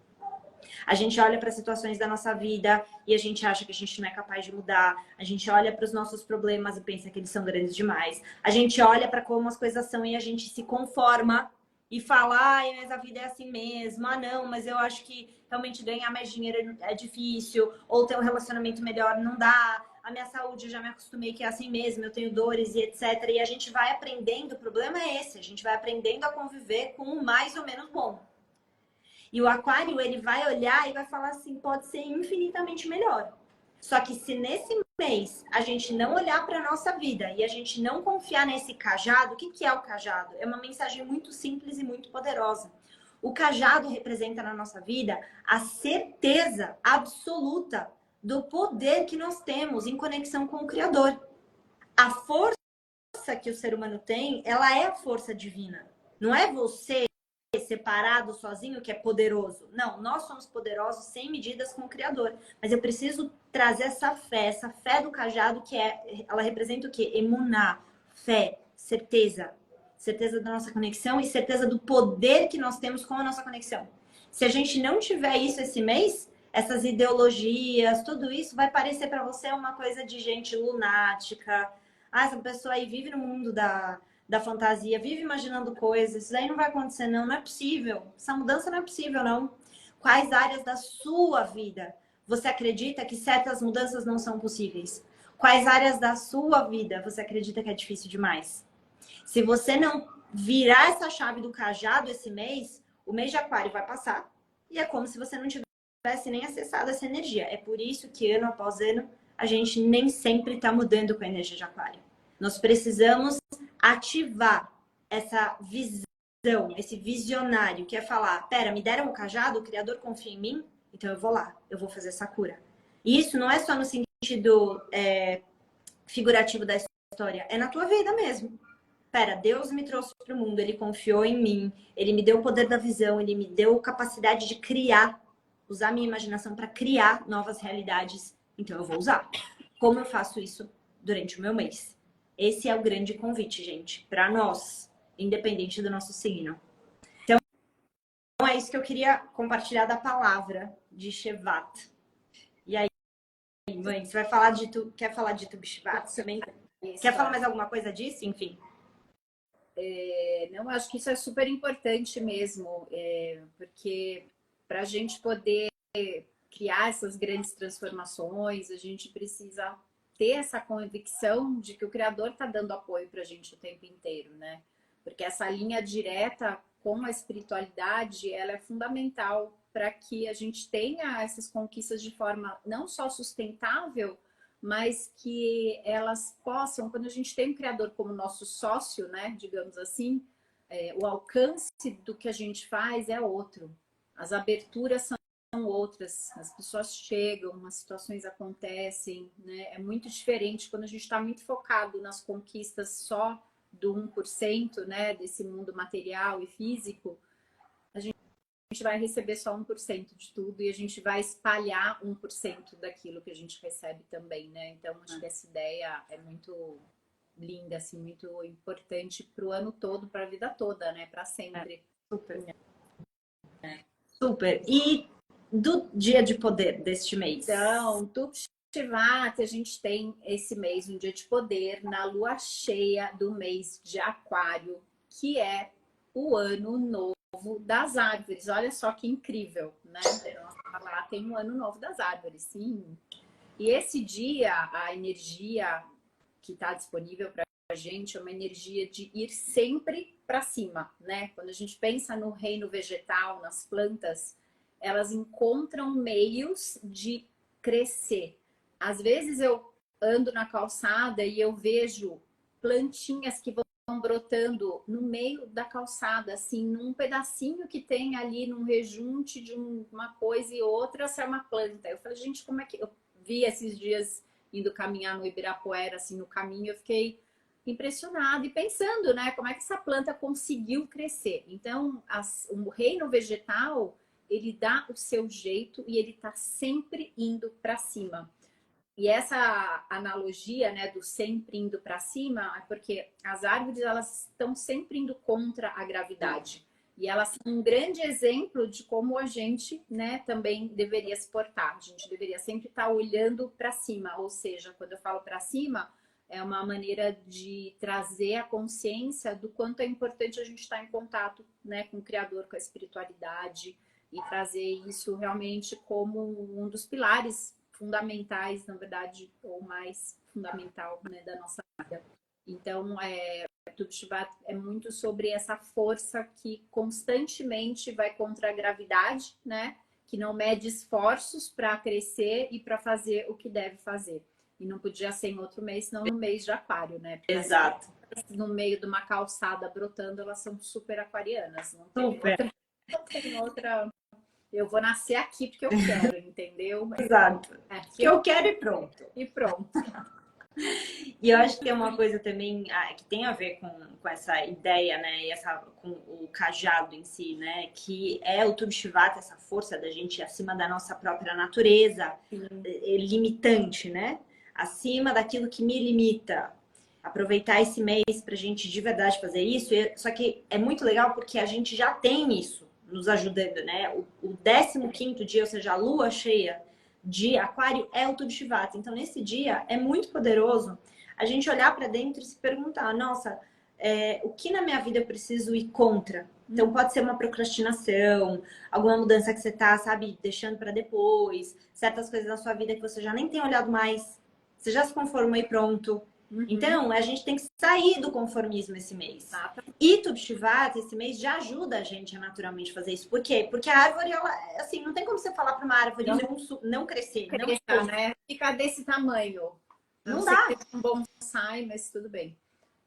A gente olha para situações da nossa vida e a gente acha que a gente não é capaz de mudar. A gente olha para os nossos problemas e pensa que eles são grandes demais. A gente olha para como as coisas são e a gente se conforma e fala, ai, mas a vida é assim mesmo. Ah, não, mas eu acho que realmente ganhar mais dinheiro é difícil. Ou ter um relacionamento melhor não dá. A minha saúde, eu já me acostumei que é assim mesmo. Eu tenho dores e etc. E a gente vai aprendendo, o problema é esse. A gente vai aprendendo a conviver com o mais ou menos bom. E o aquário, ele vai olhar e vai falar assim, pode ser infinitamente melhor. Só que se nesse mês a gente não olhar para a nossa vida e a gente não confiar nesse cajado, o que que é o cajado? É uma mensagem muito simples e muito poderosa. O cajado representa na nossa vida a certeza absoluta do poder que nós temos em conexão com o Criador. A força que o ser humano tem, ela é a força divina. Não é você separado, sozinho, que é poderoso. Não, nós somos poderosos sem medidas com o Criador. Mas eu preciso trazer essa fé do cajado, que ela representa o quê? Emuná, fé, certeza. Certeza da nossa conexão e certeza do poder que nós temos com a nossa conexão. Se a gente não tiver isso esse mês, essas ideologias, tudo isso vai parecer para você uma coisa de gente lunática. Ah, essa pessoa aí vive no mundo da fantasia, vive imaginando coisas, isso daí não vai acontecer, não, não é possível. Essa mudança não é possível, não. Quais áreas da sua vida você acredita que certas mudanças não são possíveis? Quais áreas da sua vida você acredita que é difícil demais? Se você não virar essa chave do cajado esse mês, o mês de aquário vai passar e é como se você não tivesse nem acessado essa energia. É por isso que ano após ano a gente nem sempre está mudando com a energia de aquário. Nós precisamos ativar essa visão, esse visionário, que é falar, pera, me deram um cajado, o Criador confia em mim, então eu vou lá, eu vou fazer essa cura. E isso não é só no sentido figurativo da história, é na tua vida mesmo. Pera, Deus me trouxe para o mundo, Ele confiou em mim, Ele me deu o poder da visão, Ele me deu capacidade de criar, usar minha imaginação para criar novas realidades, então eu vou usar. Como eu faço isso durante o meu mês? Esse é o grande convite, gente, para nós, independente do nosso signo. Então, é isso que eu queria compartilhar da palavra de Shevat. E aí, mãe, você vai falar de tu, quer falar de Tu Bishvat também? Isso, quer falar mais alguma coisa disso? Enfim. Não, acho que isso é super importante mesmo, porque para a gente poder criar essas grandes transformações, a gente precisa ter essa convicção de que o Criador está dando apoio para a gente o tempo inteiro, né? Porque essa linha direta com a espiritualidade, ela é fundamental para que a gente tenha essas conquistas de forma não só sustentável, mas que elas possam, quando a gente tem um criador como nosso sócio, né, digamos assim, o alcance do que a gente faz é outro. As aberturas são outras, as pessoas chegam, as situações acontecem, né? É muito diferente quando a gente está muito focado nas conquistas só do 1%, né, desse mundo material e físico. A gente vai receber só 1% de tudo e a gente vai espalhar 1% daquilo que a gente recebe também, né? Então, acho que essa ideia é muito linda, assim, muito importante para o ano todo, para a vida toda, né? Para sempre. Super. Super. E do dia de poder deste mês? Então, Tu Shvat, a gente tem esse mês, um dia de poder, na lua cheia do mês de Aquário, que é o ano novo das árvores. Olha só que incrível, né? Lá tem um ano novo das árvores, sim. E esse dia, a energia que está disponível para a gente é uma energia de ir sempre para cima, né? Quando a gente pensa no reino vegetal, nas plantas, elas encontram meios de crescer. Às vezes eu ando na calçada e eu vejo plantinhas que vão brotando no meio da calçada, assim, num pedacinho que tem ali, num rejunte de uma coisa e outra, essa é uma planta. Eu falei, gente, como é que... Eu vi esses dias indo caminhar no Ibirapuera, assim, no caminho, eu fiquei impressionada e pensando, né, como é que essa planta conseguiu crescer. Então, o reino vegetal, ele dá o seu jeito e ele tá sempre indo para cima. E essa analogia, né, do sempre indo para cima é porque as árvores, elas estão sempre indo contra a gravidade. E elas são um grande exemplo de como a gente, né, também deveria se portar. A gente deveria sempre estar olhando para cima, ou seja, quando eu falo para cima, é uma maneira de trazer a consciência do quanto é importante a gente estar em contato, né, com o Criador, com a espiritualidade, e trazer isso realmente como um dos pilares fundamentais, na verdade, ou mais fundamental, né, da nossa vida. Então, Tubshivat é muito sobre essa força que constantemente vai contra a gravidade, né? Que não mede esforços para crescer e para fazer o que deve fazer. E não podia ser em outro mês, senão no mês de aquário, né? Porque Exato. no meio de uma calçada brotando, elas são super aquarianas. Super. Não tem outra. Eu vou nascer aqui porque eu quero, entendeu? Exato. Aqui Que eu quero e pronto. E pronto. E eu acho que é uma coisa também que tem a ver com essa ideia, né? E com o cajado em si, né? Que é o Tubshivata, essa força da gente ir acima da nossa própria natureza, limitante, né? Acima daquilo que me limita. Aproveitar esse mês pra gente de verdade fazer isso. Só que é muito legal porque a gente já tem isso nos ajudando, né? O 15º dia, ou seja, a lua cheia de aquário é o Tubshivata. Então, nesse dia, é muito poderoso a gente olhar para dentro e se perguntar, nossa, o que na minha vida eu preciso ir contra? Então, pode ser uma procrastinação, alguma mudança que você tá, sabe, deixando para depois, certas coisas na sua vida que você já nem tem olhado mais, você já se conformou e pronto. Então, a gente tem que sair do conformismo esse mês. E Tubshivata, esse mês, já ajuda a gente a naturalmente fazer isso. Por quê? Porque a árvore, ela, assim, não tem como você falar para uma árvore não crescer. Não, né? Ficar desse tamanho. Não dá. Ser um bonsai, mas tudo bem.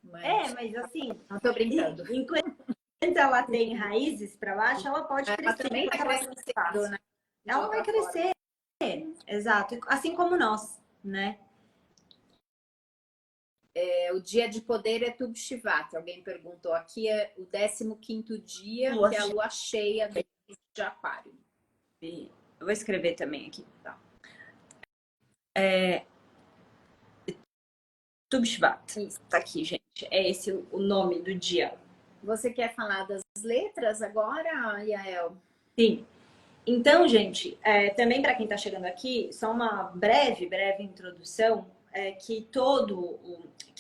Mas assim... Não tô brincando. Enquanto ela tem raízes para baixo, ela pode crescer. Ela também vai crescendo, né? Ela vai crescer. Exato. Assim como nós, né? O dia de poder é Tubshivata. Alguém perguntou aqui, é o 15º dia, que é a lua cheia de aquário. Eu vou escrever também aqui. Tá. Tubshivata. Tá aqui, gente. É esse o nome do dia. Você quer falar das letras agora, Yael? Sim. Então, gente, também para quem está chegando aqui, só uma breve introdução, que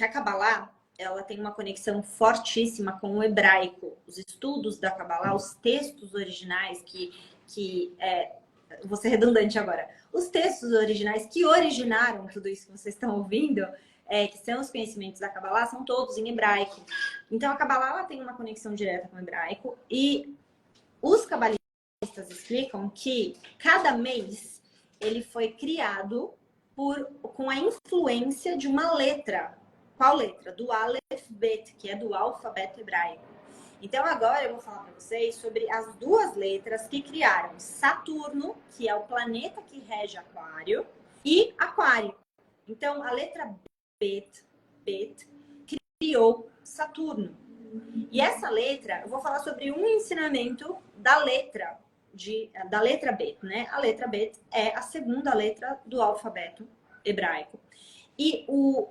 a Kabbalah, ela tem uma conexão fortíssima com o hebraico. Os estudos da Kabbalah, os textos originais vou ser redundante agora, os textos originais que originaram tudo isso que vocês estão ouvindo, que são os conhecimentos da Kabbalah, são todos em hebraico. Então, a Kabbalah, ela tem uma conexão direta com o hebraico e os cabalistas explicam que cada mês ele foi criado com a influência de uma letra. Qual letra? Do Aleph Bet, que é do alfabeto hebraico. Então agora eu vou falar para vocês sobre as duas letras que criaram Saturno, que é o planeta que rege Aquário, e Aquário. Então a letra Bet criou Saturno. E essa letra, eu vou falar sobre um ensinamento da letra Bet, né? A letra Bet é a segunda letra do alfabeto hebraico. E o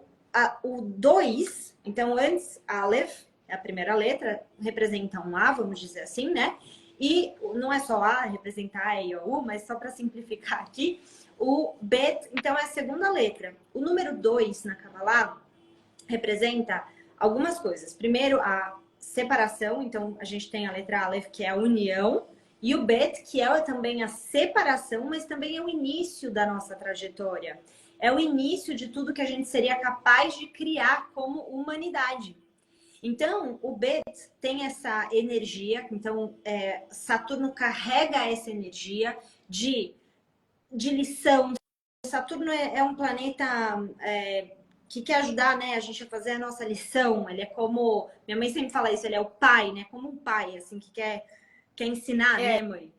2, então antes, Aleph, a primeira letra, representa um A, vamos dizer assim, né? E não é só A, representar A e o U, mas só para simplificar aqui, o Bet, então, é a segunda letra. O número 2 na Kabbalah representa algumas coisas. Primeiro, a separação, então a gente tem a letra Aleph, que é a união, e o Bet, que é também a separação, mas também é o início da nossa trajetória. É o início de tudo que a gente seria capaz de criar como humanidade. Então, o Bet tem essa energia, então Saturno carrega essa energia de lição. Saturno é um planeta que quer ajudar, né, a gente a fazer a nossa lição. Ele é como... Minha mãe sempre fala isso, ele é o pai, né? Como um pai, assim, que quer ensinar, né, mãe?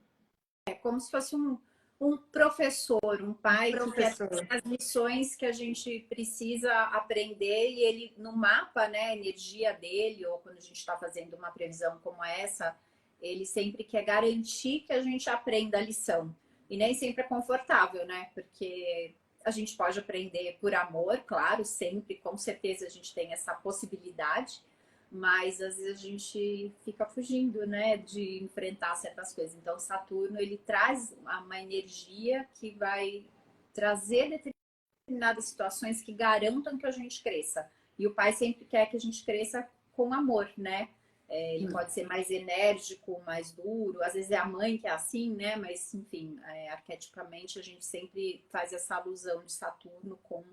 É como se fosse um professor, um pai que quer as lições que a gente precisa aprender e ele, no mapa, né, a energia dele, ou quando a gente está fazendo uma previsão como essa, ele sempre quer garantir que a gente aprenda a lição. E nem sempre é confortável, né? Porque a gente pode aprender por amor, claro, sempre, com certeza a gente tem essa possibilidade, mas às vezes a gente fica fugindo, né, de enfrentar certas coisas. Então, Saturno, ele traz uma energia que vai trazer determinadas situações que garantam que a gente cresça. E o pai sempre quer que a gente cresça com amor, né? Ele pode ser mais enérgico, mais duro, às vezes é a mãe que é assim, né? Mas, enfim, arquetipamente a gente sempre faz essa alusão de Saturno com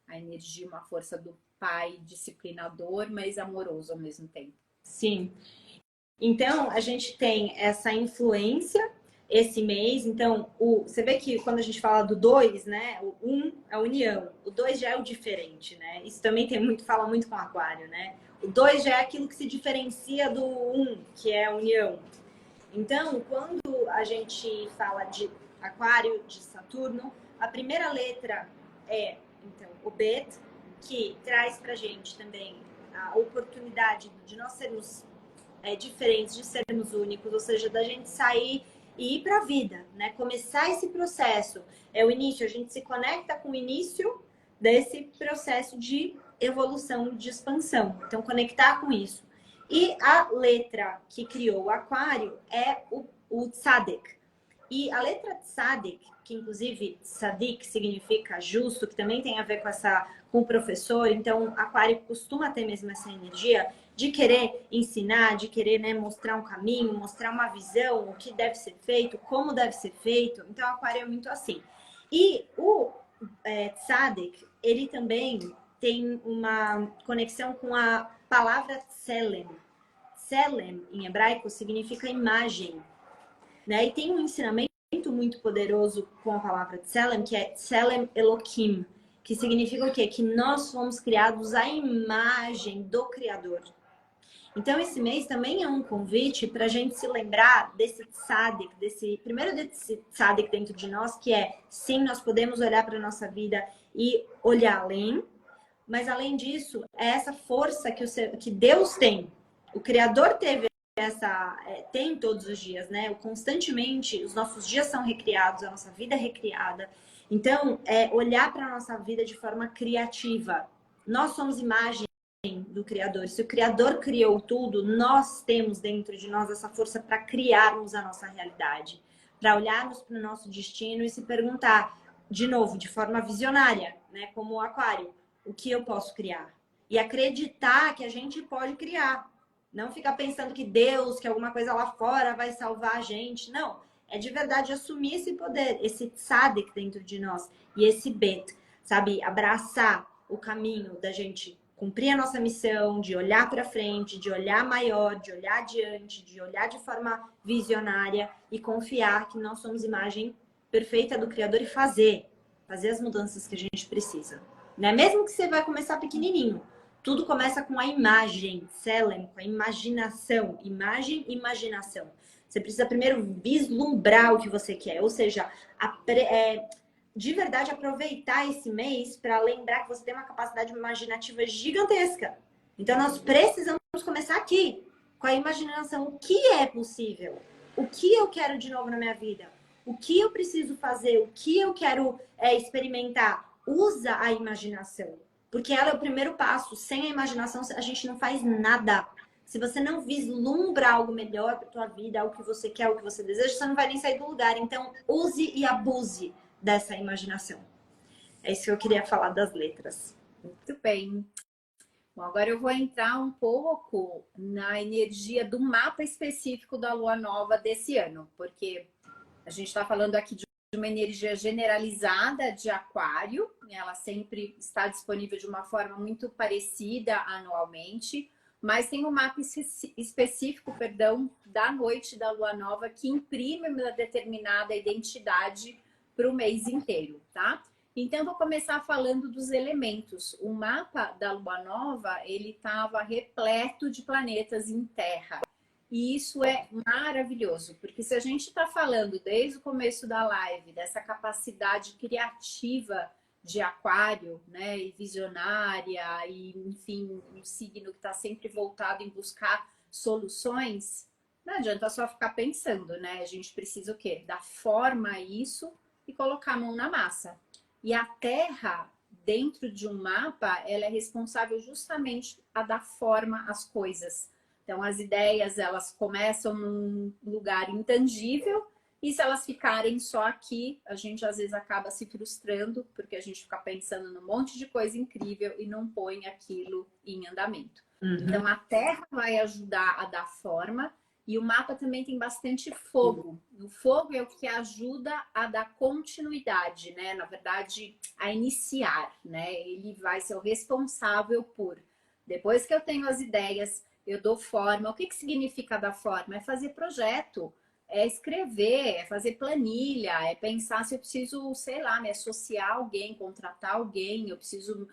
a energia, uma força do pai disciplinador, mas amoroso ao mesmo tempo. Sim. Então, a gente tem essa influência esse mês. Então, você vê que quando a gente fala do 2, né? O 1 é a união, o 2 já é o diferente, né? Isso também fala muito com o aquário, né? O 2 já é aquilo que se diferencia do 1, que é a união. Então, quando a gente fala de aquário, de Saturno, a primeira letra é, então, o Bet, que traz pra gente também a oportunidade de nós sermos diferentes, de sermos únicos, ou seja, da gente sair e ir para a vida, né? Começar esse processo. É o início, a gente se conecta com o início desse processo de evolução, de expansão. Então, conectar com isso. E a letra que criou o aquário é o Tzaddik. E a letra Tzaddik, que inclusive Tzadik significa justo, que também tem a ver com o professor, então aquário costuma ter mesmo essa energia de querer ensinar, de querer, né, mostrar um caminho, mostrar uma visão, o que deve ser feito, como deve ser feito. Então aquário é muito assim. E o Tzaddik, ele também tem uma conexão com a palavra Tselem. Tselem, em hebraico, significa imagem, né? E tem um ensinamento muito poderoso com a palavra Tselem, que é Tselem Elohim, que significa o quê? Que nós fomos criados à imagem do Criador. Então, esse mês também é um convite para a gente se lembrar desse tzaddik, primeiro desse tzaddik dentro de nós, que é, sim, nós podemos olhar para a nossa vida e olhar além, mas além disso, é essa força que Deus tem. O Criador tem todos os dias, né? Constantemente, os nossos dias são recriados, a nossa vida é recriada. Então, olhar para a nossa vida de forma criativa. Nós somos imagem do Criador. Se o Criador criou tudo, nós temos dentro de nós essa força para criarmos a nossa realidade, para olharmos para o nosso destino e se perguntar, de novo, de forma visionária, né? Como o aquário, o que eu posso criar? E acreditar que a gente pode criar. Não ficar pensando que Deus, que alguma coisa lá fora vai salvar a gente. Não. É de verdade assumir esse poder, esse tzaddik dentro de nós e esse bet, sabe? Abraçar o caminho da gente cumprir a nossa missão, de olhar para frente, de olhar maior, de olhar adiante, de olhar de forma visionária e confiar que nós somos imagem perfeita do Criador e fazer as mudanças que a gente precisa. Né? Mesmo que você vai começar pequenininho, tudo começa com a imagem, Selem, com a imaginação. Imagem, imaginação. Você precisa primeiro vislumbrar o que você quer, ou seja, de verdade aproveitar esse mês para lembrar que você tem uma capacidade imaginativa gigantesca. Então nós precisamos começar aqui, com a imaginação. O que é possível? O que eu quero de novo na minha vida? O que eu preciso fazer? O que eu quero experimentar? Usa a imaginação, porque ela é o primeiro passo. Sem a imaginação a gente não faz nada. Se você não vislumbra algo melhor para a tua vida, algo que você quer, algo que você deseja, você não vai nem sair do lugar. Então use e abuse dessa imaginação. É isso que eu queria falar das letras. Muito bem. Bom, agora eu vou entrar um pouco na energia do mapa específico da Lua Nova desse ano, porque a gente está falando aqui de uma energia generalizada de Aquário, ela sempre está disponível de uma forma muito parecida anualmente, mas tem um mapa específico, da noite da Lua Nova que imprime uma determinada identidade para o mês inteiro, tá? Então, eu vou começar falando dos elementos. O mapa da Lua Nova, ele estava repleto de planetas em Terra. E isso é maravilhoso, porque se a gente está falando desde o começo da live dessa capacidade criativa de Aquário, né, e visionária, e enfim, um signo que está sempre voltado em buscar soluções, não adianta só ficar pensando, né? A gente precisa o quê? Dar forma a isso e colocar a mão na massa. E a Terra, dentro de um mapa, ela é responsável justamente a dar forma às coisas. Então, as ideias, elas começam num lugar intangível e se elas ficarem só aqui, a gente às vezes acaba se frustrando porque a gente fica pensando num monte de coisa incrível e não põe aquilo em andamento. Então, a terra vai ajudar a dar forma e o mapa também tem bastante fogo. O fogo é o que ajuda a dar continuidade, né? Na verdade, a iniciar, né? Ele vai ser o responsável por, depois que eu tenho as ideias, eu dou forma. O que significa dar forma? É fazer projeto, é escrever, é fazer planilha, é pensar se eu preciso, sei lá, me associar a alguém, contratar alguém, eu preciso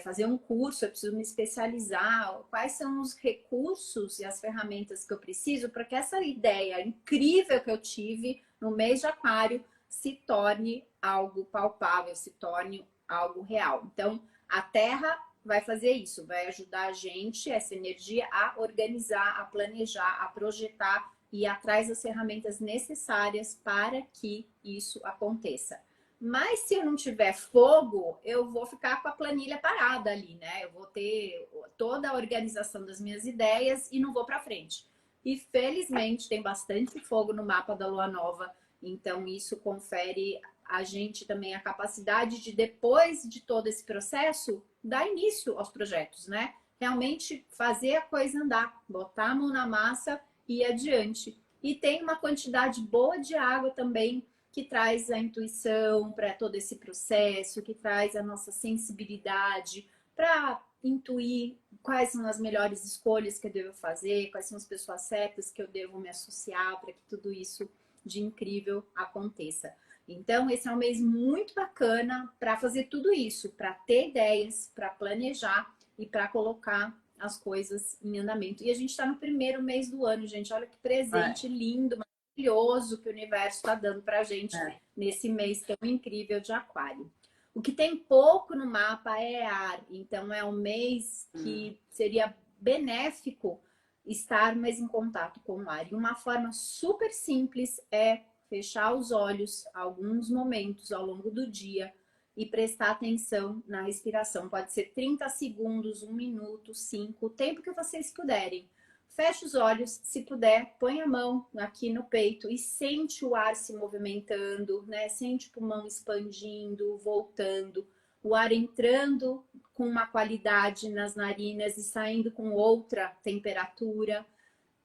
fazer um curso, eu preciso me especializar, quais são os recursos e as ferramentas que eu preciso para que essa ideia incrível que eu tive no mês de Aquário se torne algo palpável, se torne algo real. Então, a Terra vai fazer isso, vai ajudar a gente, essa energia, a organizar, a planejar, a projetar e ir atrás das ferramentas necessárias para que isso aconteça. Mas se eu não tiver fogo, eu vou ficar com a planilha parada ali, né? Eu vou ter toda a organização das minhas ideias e não vou para frente. E felizmente tem bastante fogo no mapa da Lua Nova, então isso confere a gente também a capacidade de, depois de todo esse processo, dar início aos projetos, né? Realmente fazer a coisa andar, botar a mão na massa e ir adiante. E tem uma quantidade boa de água também, que traz a intuição para todo esse processo, que traz a nossa sensibilidade para intuir quais são as melhores escolhas que eu devo fazer, quais são as pessoas certas que eu devo me associar para que tudo isso de incrível aconteça. Então, esse é um mês muito bacana para fazer tudo isso, para ter ideias, para planejar e para colocar as coisas em andamento. E a gente está no primeiro mês do ano, gente. Olha que presente lindo, maravilhoso que o universo está dando para a gente nesse mês tão incrível de Aquário. O que tem pouco no mapa é ar, então é um mês que seria benéfico estar mais em contato com o ar. E uma forma super simples é fechar os olhos alguns momentos ao longo do dia e prestar atenção na respiração. Pode ser 30 segundos, 1 minuto, 5, o tempo que vocês puderem. Feche os olhos, se puder, põe a mão aqui no peito e sente o ar se movimentando, né? Sente o pulmão expandindo, voltando, o ar entrando com uma qualidade nas narinas e saindo com outra temperatura.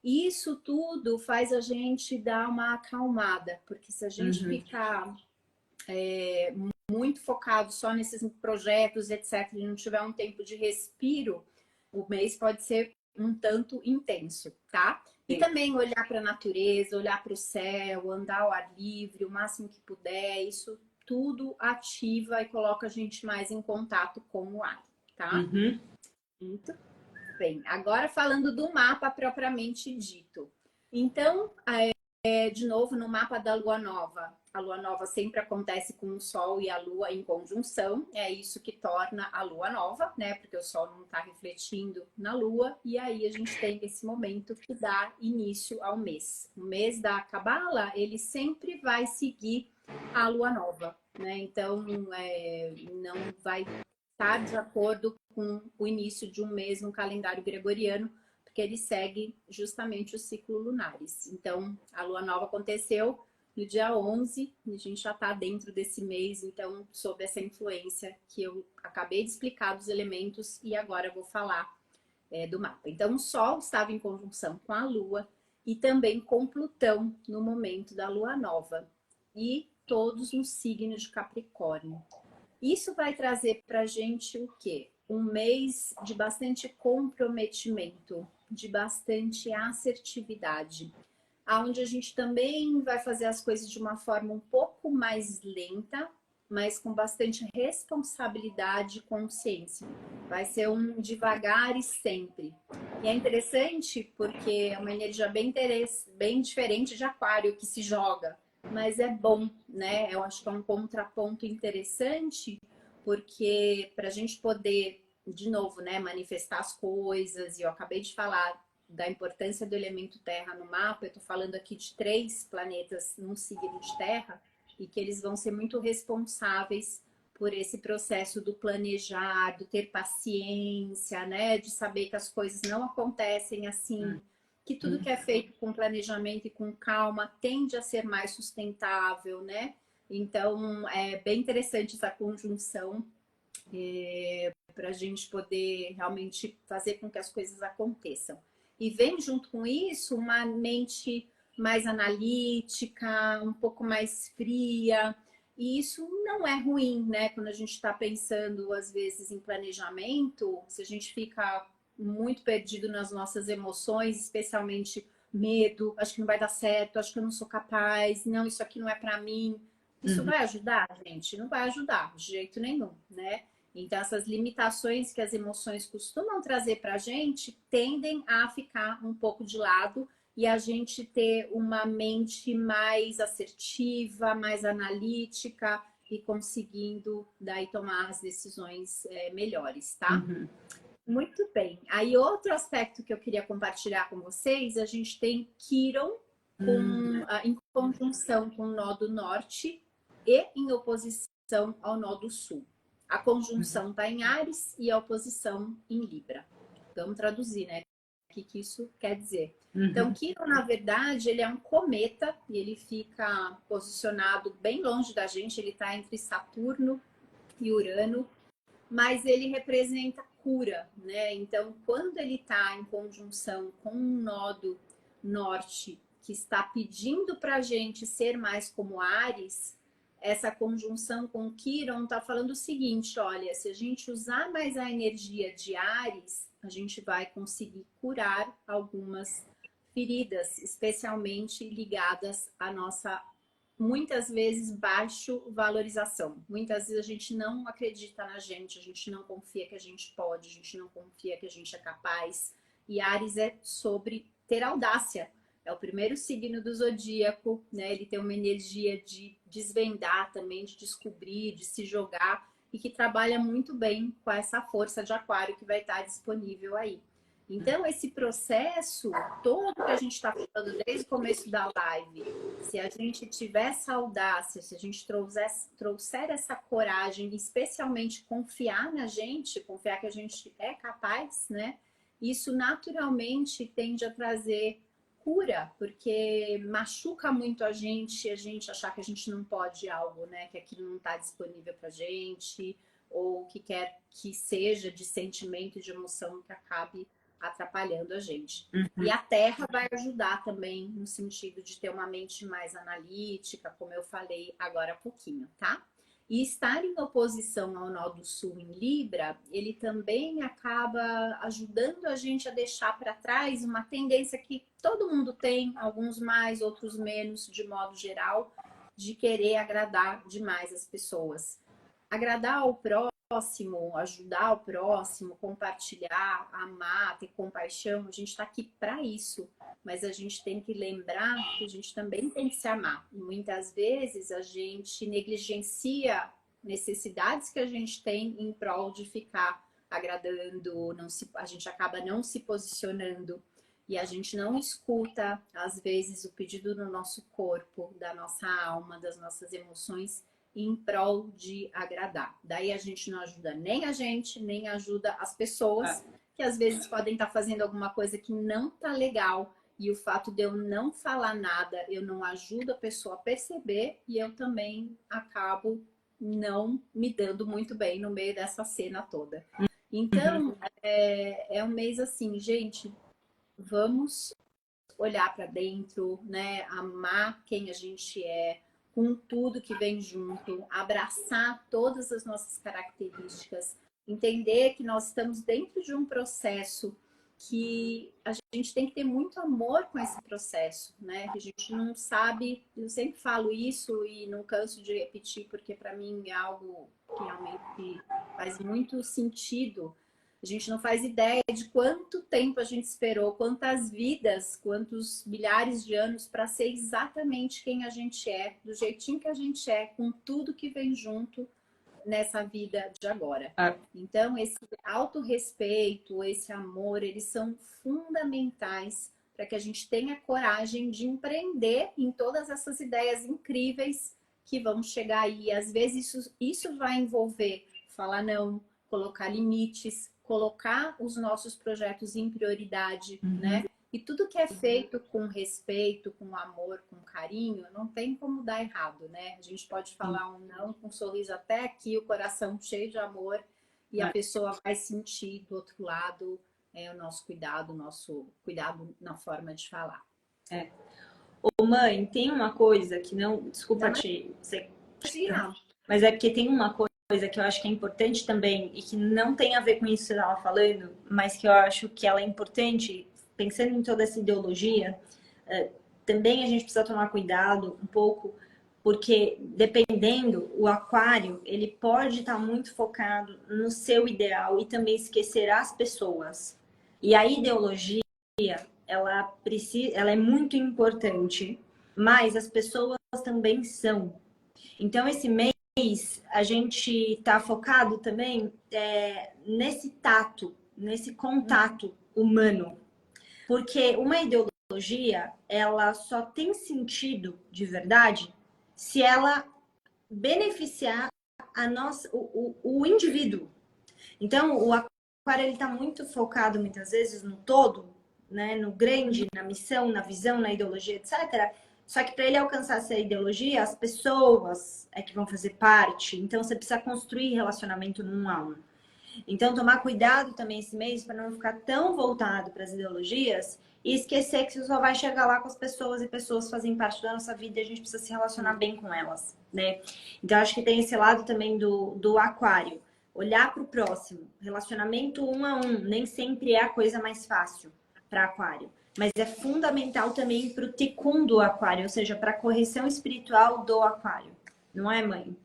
Isso tudo faz a gente dar uma acalmada, porque se a gente ficar muito focado só nesses projetos, etc., e não tiver um tempo de respiro, o mês pode ser um tanto intenso, tá? E também olhar para a natureza, olhar para o céu, andar ao ar livre, o máximo que puder, isso tudo ativa e coloca a gente mais em contato com o ar, tá? Muito bem. Agora falando do mapa propriamente dito. Então, de novo, no mapa da Lua Nova. A Lua Nova sempre acontece com o Sol e a Lua em conjunção. É isso que torna a Lua Nova, né? Porque o Sol não está refletindo na Lua. E aí a gente tem esse momento que dá início ao mês. O mês da Cabala, ele sempre vai seguir a Lua Nova, né? Então, não vai estar de acordo com o início de um mês no calendário gregoriano, porque ele segue justamente os ciclos lunares. Então, a Lua Nova aconteceu no dia 11, e a gente já está dentro desse mês, então, sob essa influência que eu acabei de explicar dos elementos e agora eu vou falar do mapa. Então, o Sol estava em conjunção com a Lua e também com Plutão no momento da Lua Nova, e todos no signo de Capricórnio. Isso vai trazer para a gente o quê? Um mês de bastante comprometimento, de bastante assertividade, onde a gente também vai fazer as coisas de uma forma um pouco mais lenta, mas com bastante responsabilidade e consciência. Vai ser um devagar e sempre. E é interessante porque é uma energia bem diferente de Aquário, que se joga, mas é bom, né? Eu acho que é um contraponto interessante, porque para a gente poder, de novo, né, manifestar as coisas, e eu acabei de falar da importância do elemento terra no mapa, eu estou falando aqui de 3 planetas num signo de terra, e que eles vão ser muito responsáveis por esse processo do planejar, do ter paciência, né? De saber que as coisas não acontecem assim, que tudo que é feito com planejamento e com calma tende a ser mais sustentável, né? Então, é bem interessante essa conjunção para a gente poder realmente fazer com que as coisas aconteçam. E vem junto com isso uma mente mais analítica, um pouco mais fria. E isso não é ruim, né? Quando a gente está pensando, às vezes, em planejamento, se a gente fica muito perdido nas nossas emoções, especialmente medo, acho que não vai dar certo, acho que eu não sou capaz, não, isso aqui não é para mim. Isso vai ajudar, gente? Não vai ajudar, de jeito nenhum, né? Então, essas limitações que as emoções costumam trazer para a gente tendem a ficar um pouco de lado e a gente ter uma mente mais assertiva, mais analítica e conseguindo daí tomar as decisões melhores, tá? Muito bem. Aí, outro aspecto que eu queria compartilhar com vocês, a gente tem Quiron em conjunção com o nó do norte e em oposição ao nó do sul. A conjunção está em Áries e a oposição em Libra. Vamos traduzir, né? O que isso quer dizer? Então, Quiron, na verdade, ele é um cometa e ele fica posicionado bem longe da gente. Ele está entre Saturno e Urano, mas ele representa cura, né? Então, quando ele está em conjunção com um nó do norte que está pedindo para a gente ser mais como Áries, essa conjunção com Quiron está falando o seguinte: olha, se a gente usar mais a energia de Áries, a gente vai conseguir curar algumas feridas, especialmente ligadas à nossa, muitas vezes, baixo valorização. Muitas vezes a gente não acredita na gente, a gente não confia que a gente pode, a gente não confia que a gente é capaz. E Áries é sobre ter audácia. É o primeiro signo do zodíaco, né? Ele tem uma energia de desvendar também, de descobrir, de se jogar e que trabalha muito bem com essa força de aquário que vai estar disponível aí. Então, esse processo todo que a gente está falando desde o começo da live, se a gente tiver essa audácia, se a gente trouxer essa coragem, especialmente confiar na gente, confiar que a gente é capaz, né? Isso naturalmente tende a trazer cura, porque machuca muito a gente achar que a gente não pode algo, né? Que aquilo não está disponível para gente, ou que quer que seja de sentimento e de emoção que acabe atrapalhando a gente. E a Terra vai ajudar também no sentido de ter uma mente mais analítica, como eu falei agora há pouquinho, tá? E estar em oposição ao nó do sul em Libra, ele também acaba ajudando a gente a deixar para trás uma tendência que todo mundo tem, alguns mais, outros menos, de modo geral, de querer agradar demais as pessoas. Agradar o próximo, ajudar o próximo, compartilhar, amar, ter compaixão, a gente está aqui para isso. Mas a gente tem que lembrar que a gente também tem que se amar. E muitas vezes a gente negligencia necessidades que a gente tem em prol de ficar agradando, a gente acaba não se posicionando e a gente não escuta, às vezes, o pedido do nosso corpo, da nossa alma, das nossas emoções em prol de agradar. Daí a gente não ajuda nem a gente, nem ajuda as pessoas que às vezes podem estar fazendo alguma coisa que não tá legal. E o fato de eu não falar nada, eu não ajudo a pessoa a perceber e eu também acabo não me dando muito bem no meio dessa cena toda. Então, é um mês assim, gente, vamos olhar para dentro, né? Amar quem a gente é, com tudo que vem junto, abraçar todas as nossas características, entender que nós estamos dentro de um processo que a gente tem que ter muito amor com esse processo, né? Que a gente não sabe, eu sempre falo isso e não canso de repetir, porque para mim é algo que realmente faz muito sentido. A gente não faz ideia de quanto tempo a gente esperou, quantas vidas, quantos milhares de anos para ser exatamente quem a gente é, do jeitinho que a gente é, com tudo que vem junto nessa vida de agora. Então, esse autorrespeito, esse amor, eles são fundamentais para que a gente tenha coragem de empreender em todas essas ideias incríveis que vão chegar aí. Às vezes isso vai envolver falar não, colocar limites, colocar os nossos projetos em prioridade, né? E tudo que é feito com respeito, com amor, com carinho, não tem como dar errado, né? A gente pode falar um não com um sorriso até aqui, o coração cheio de amor, e a pessoa vai sentir do outro lado o nosso cuidado na forma de falar. Ô, mãe, tem uma coisa que não... Desculpa te... Imagina. Mas é porque tem uma coisa que eu acho que é importante também e que não tem a ver com isso que você estava falando, mas que eu acho que ela é importante, pensando em toda essa ideologia, também a gente precisa tomar cuidado um pouco, porque dependendo, o aquário, ele pode estar muito focado no seu ideal e também esquecer as pessoas. E a ideologia, ela é muito importante, mas as pessoas também são. Então, esse mês, a gente está focado também nesse tato, nesse contato humano. Porque uma ideologia, ela só tem sentido de verdade se ela beneficiar o indivíduo. Então, o aquário está muito focado, muitas vezes, no todo, né? No grande, na missão, na visão, na ideologia, etc. Só que para ele alcançar essa ideologia, as pessoas é que vão fazer parte. Então, você precisa construir relacionamento num a um. Então, tomar cuidado também esse mês para não ficar tão voltado para as ideologias e esquecer que você só vai chegar lá com as pessoas e pessoas fazem parte da nossa vida e a gente precisa se relacionar bem com elas, né? Então, acho que tem esse lado também do aquário. Olhar para o próximo. Relacionamento um a um nem sempre é a coisa mais fácil para aquário. Mas é fundamental também para o ticum do aquário, ou seja, para a correção espiritual do aquário. Não é, mãe?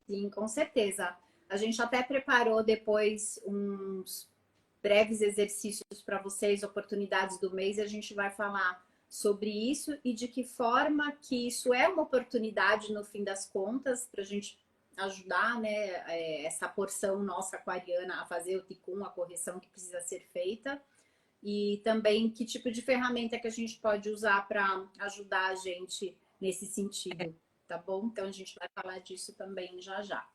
Sim, com certeza. A gente até preparou depois uns breves exercícios para vocês, oportunidades do mês, e a gente vai falar sobre isso e de que forma que isso é uma oportunidade, no fim das contas, para a gente ajudar, né, essa porção nossa aquariana a fazer o ticum, a correção que precisa ser feita. E também que tipo de ferramenta que a gente pode usar para ajudar a gente nesse sentido, tá bom? Então a gente vai falar disso também já já.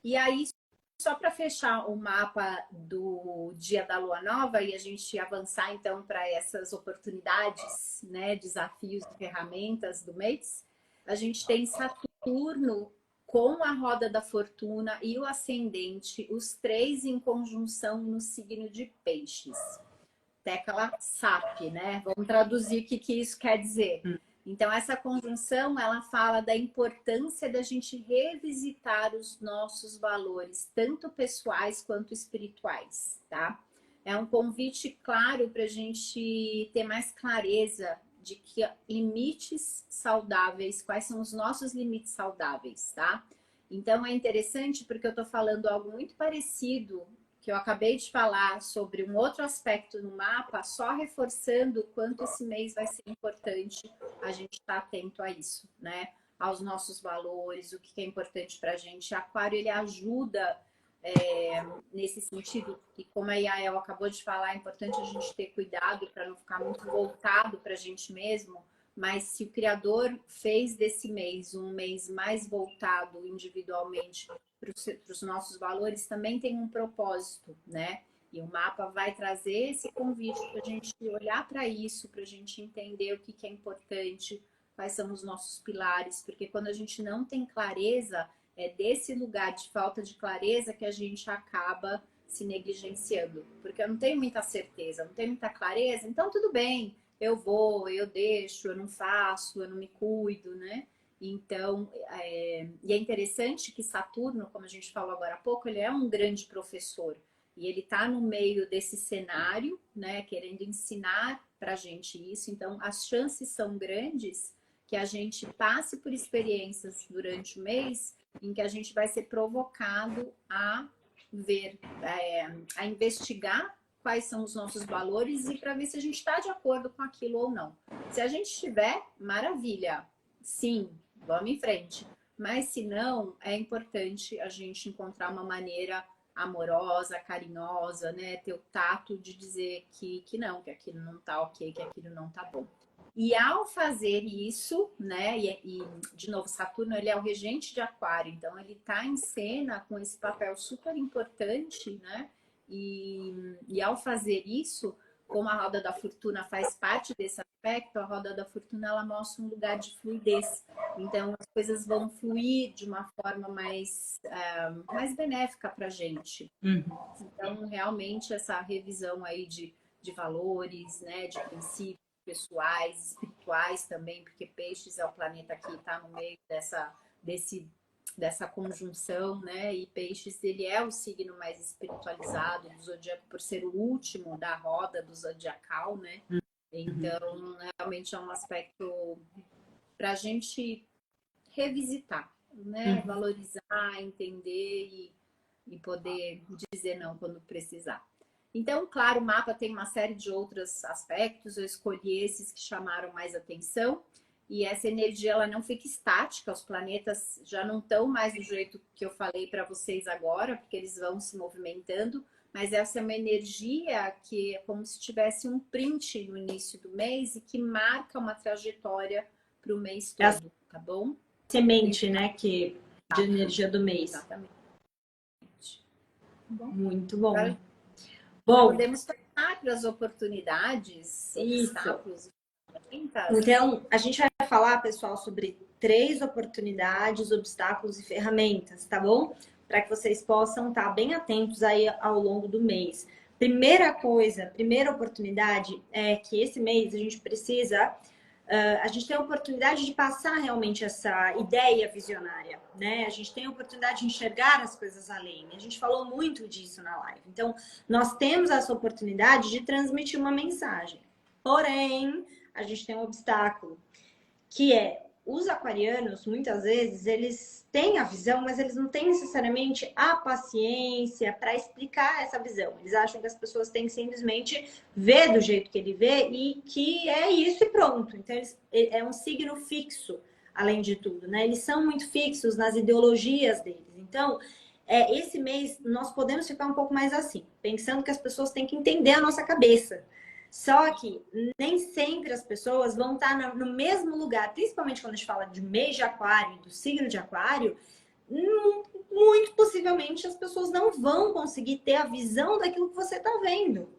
E aí, só para fechar o mapa do dia da lua nova e a gente avançar então para essas oportunidades, né, desafios e ferramentas do mês, a gente tem Saturno com a roda da fortuna e o ascendente, os três em conjunção no signo de Peixes. Tecla SAP, né? Vamos traduzir o que isso quer dizer. Então, essa conjunção, ela fala da importância da gente revisitar os nossos valores, tanto pessoais quanto espirituais, tá? É um convite claro para a gente ter mais clareza de que limites saudáveis, quais são os nossos limites saudáveis, tá? Então, é interessante porque eu tô falando algo muito parecido que eu acabei de falar sobre um outro aspecto no mapa, só reforçando o quanto esse mês vai ser importante a gente estar atento a isso, né? Aos nossos valores, o que é importante para a gente. Aquário, ele ajuda nesse sentido, e como a Yael acabou de falar, é importante a gente ter cuidado para não ficar muito voltado para a gente mesmo, mas se o Criador fez desse mês um mês mais voltado individualmente para os nossos valores, também tem um propósito, né? E o mapa vai trazer esse convite para a gente olhar para isso, para a gente entender o que é importante, quais são os nossos pilares, porque quando a gente não tem clareza, é desse lugar de falta de clareza que a gente acaba se negligenciando, porque eu não tenho muita certeza, não tenho muita clareza, então tudo bem, eu vou, eu deixo, eu não faço, eu não me cuido, né? Então, e é interessante que Saturno, como a gente falou agora há pouco, ele é um grande professor. E ele está no meio desse cenário, né, querendo ensinar para a gente isso. Então, as chances são grandes que a gente passe por experiências durante o mês em que a gente vai ser provocado a ver, a investigar quais são os nossos valores e para ver se a gente está de acordo com aquilo ou não. Se a gente estiver, maravilha, sim, vamos em frente. Mas se não, é importante a gente encontrar uma maneira amorosa, carinhosa, né? Ter o tato de dizer que não, que aquilo não tá ok, que aquilo não tá bom. E ao fazer isso, né, de novo, Saturno ele é o regente de Aquário, então ele está em cena com esse papel super importante, né? E ao fazer isso, como a roda da fortuna faz parte desse aspecto, a roda da fortuna ela mostra um lugar de fluidez. Então as coisas vão fluir de uma forma mais benéfica para a gente. Então realmente essa revisão aí de valores, né, de princípios pessoais, espirituais também, porque Peixes é o planeta que está no meio dessa conjunção, né? E Peixes, ele é o signo mais espiritualizado do zodíaco por ser o último da roda do zodiacal, né? Então, realmente é um aspecto para a gente revisitar, né? Valorizar, entender e poder dizer não quando precisar. Então, claro, o mapa tem uma série de outros aspectos, eu escolhi esses que chamaram mais atenção, e essa energia ela não fica estática, os planetas já não estão mais do jeito que eu falei para vocês agora, porque eles vão se movimentando, mas essa é uma energia que é como se tivesse um print no início do mês e que marca uma trajetória para o mês todo, tá bom? Semente, né, de energia do mês. Exatamente. Muito bom. Bom, podemos passar para as oportunidades, obstáculos. Então, a gente vai falar, pessoal, sobre 3 oportunidades, obstáculos e ferramentas, tá bom? Para que vocês possam estar bem atentos aí ao longo do mês. Primeira oportunidade é que esse mês a gente precisa... a gente tem a oportunidade de passar realmente essa ideia visionária, né? A gente tem a oportunidade de enxergar as coisas além. A gente falou muito disso na live. Então, nós temos essa oportunidade de transmitir uma mensagem. Porém, a gente tem um obstáculo, que é os aquarianos, muitas vezes, eles têm a visão, mas eles não têm necessariamente a paciência para explicar essa visão. Eles acham que as pessoas têm que simplesmente ver do jeito que ele vê e que é isso e pronto. Então, é um signo fixo, além de tudo, né? Eles são muito fixos nas ideologias deles. Então, esse mês, nós podemos ficar um pouco mais assim, pensando que as pessoas têm que entender a nossa cabeça. Só que nem sempre as pessoas vão estar no mesmo lugar, principalmente quando a gente fala de mês de aquário, do signo de aquário, muito possivelmente as pessoas não vão conseguir ter a visão daquilo que você está vendo.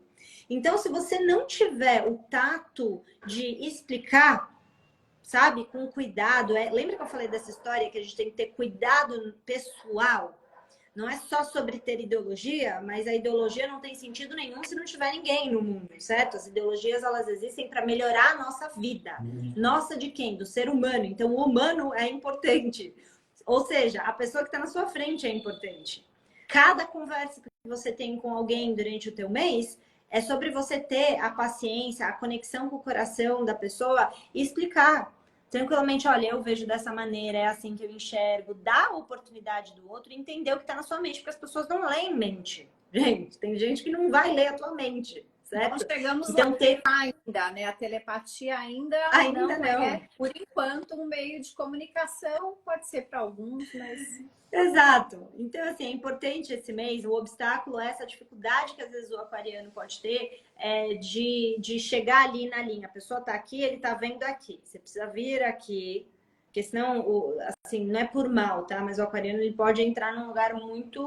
Então, se você não tiver o tato de explicar, sabe, com cuidado, lembra que eu falei dessa história que a gente tem que ter cuidado pessoal? Não é só sobre ter ideologia, mas a ideologia não tem sentido nenhum se não tiver ninguém no mundo, certo? As ideologias, elas existem para melhorar a nossa vida. Nossa de quem? Do ser humano. Então, o humano é importante. Ou seja, a pessoa que está na sua frente é importante. Cada conversa que você tem com alguém durante o teu mês é sobre você ter a paciência, a conexão com o coração da pessoa e explicar tranquilamente, olha, eu vejo dessa maneira, é assim que eu enxergo, dá a oportunidade do outro entender o que está na sua mente, porque as pessoas não leem mente. Gente, tem gente que não vai ler a tua mente, certo? Nós chegamos então, lá ainda, né? A telepatia ainda não é, por enquanto, um meio de comunicação, pode ser para alguns, mas... Exato. Então, assim, é importante esse mês, o obstáculo, essa dificuldade que às vezes o aquariano pode ter de chegar ali na linha. A pessoa tá aqui, ele tá vendo aqui. Você precisa vir aqui, porque senão, assim, não é por mal, tá? Mas o aquariano, ele pode entrar num lugar muito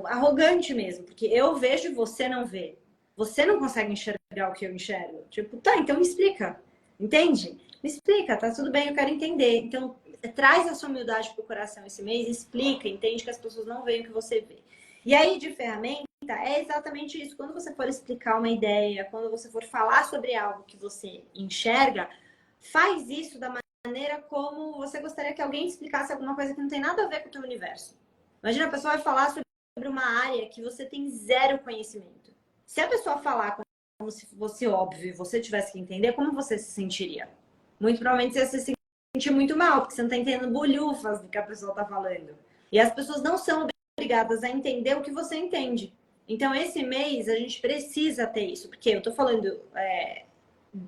arrogante mesmo, porque eu vejo e você não vê. Você não consegue enxergar o que eu enxergo. Tipo, tá, então me explica. Entende? Me explica, tá tudo bem, eu quero entender. Então, traz essa humildade pro coração esse mês, explica, entende que as pessoas não veem o que você vê. E aí, de ferramenta, é exatamente isso. Quando você for explicar uma ideia, quando você for falar sobre algo que você enxerga, faz isso da maneira como você gostaria que alguém explicasse alguma coisa que não tem nada a ver com o teu universo. Imagina, a pessoa vai falar sobre uma área que você tem zero conhecimento. Se a pessoa falar como se fosse óbvio e você tivesse que entender, como você se sentiria? Muito provavelmente você ia se sentir muito mal, porque você não está entendendo bolhufas do que a pessoa está falando. E as pessoas não são obrigadas a entender o que você entende. Então, esse mês, a gente precisa ter isso. Porque eu estou falando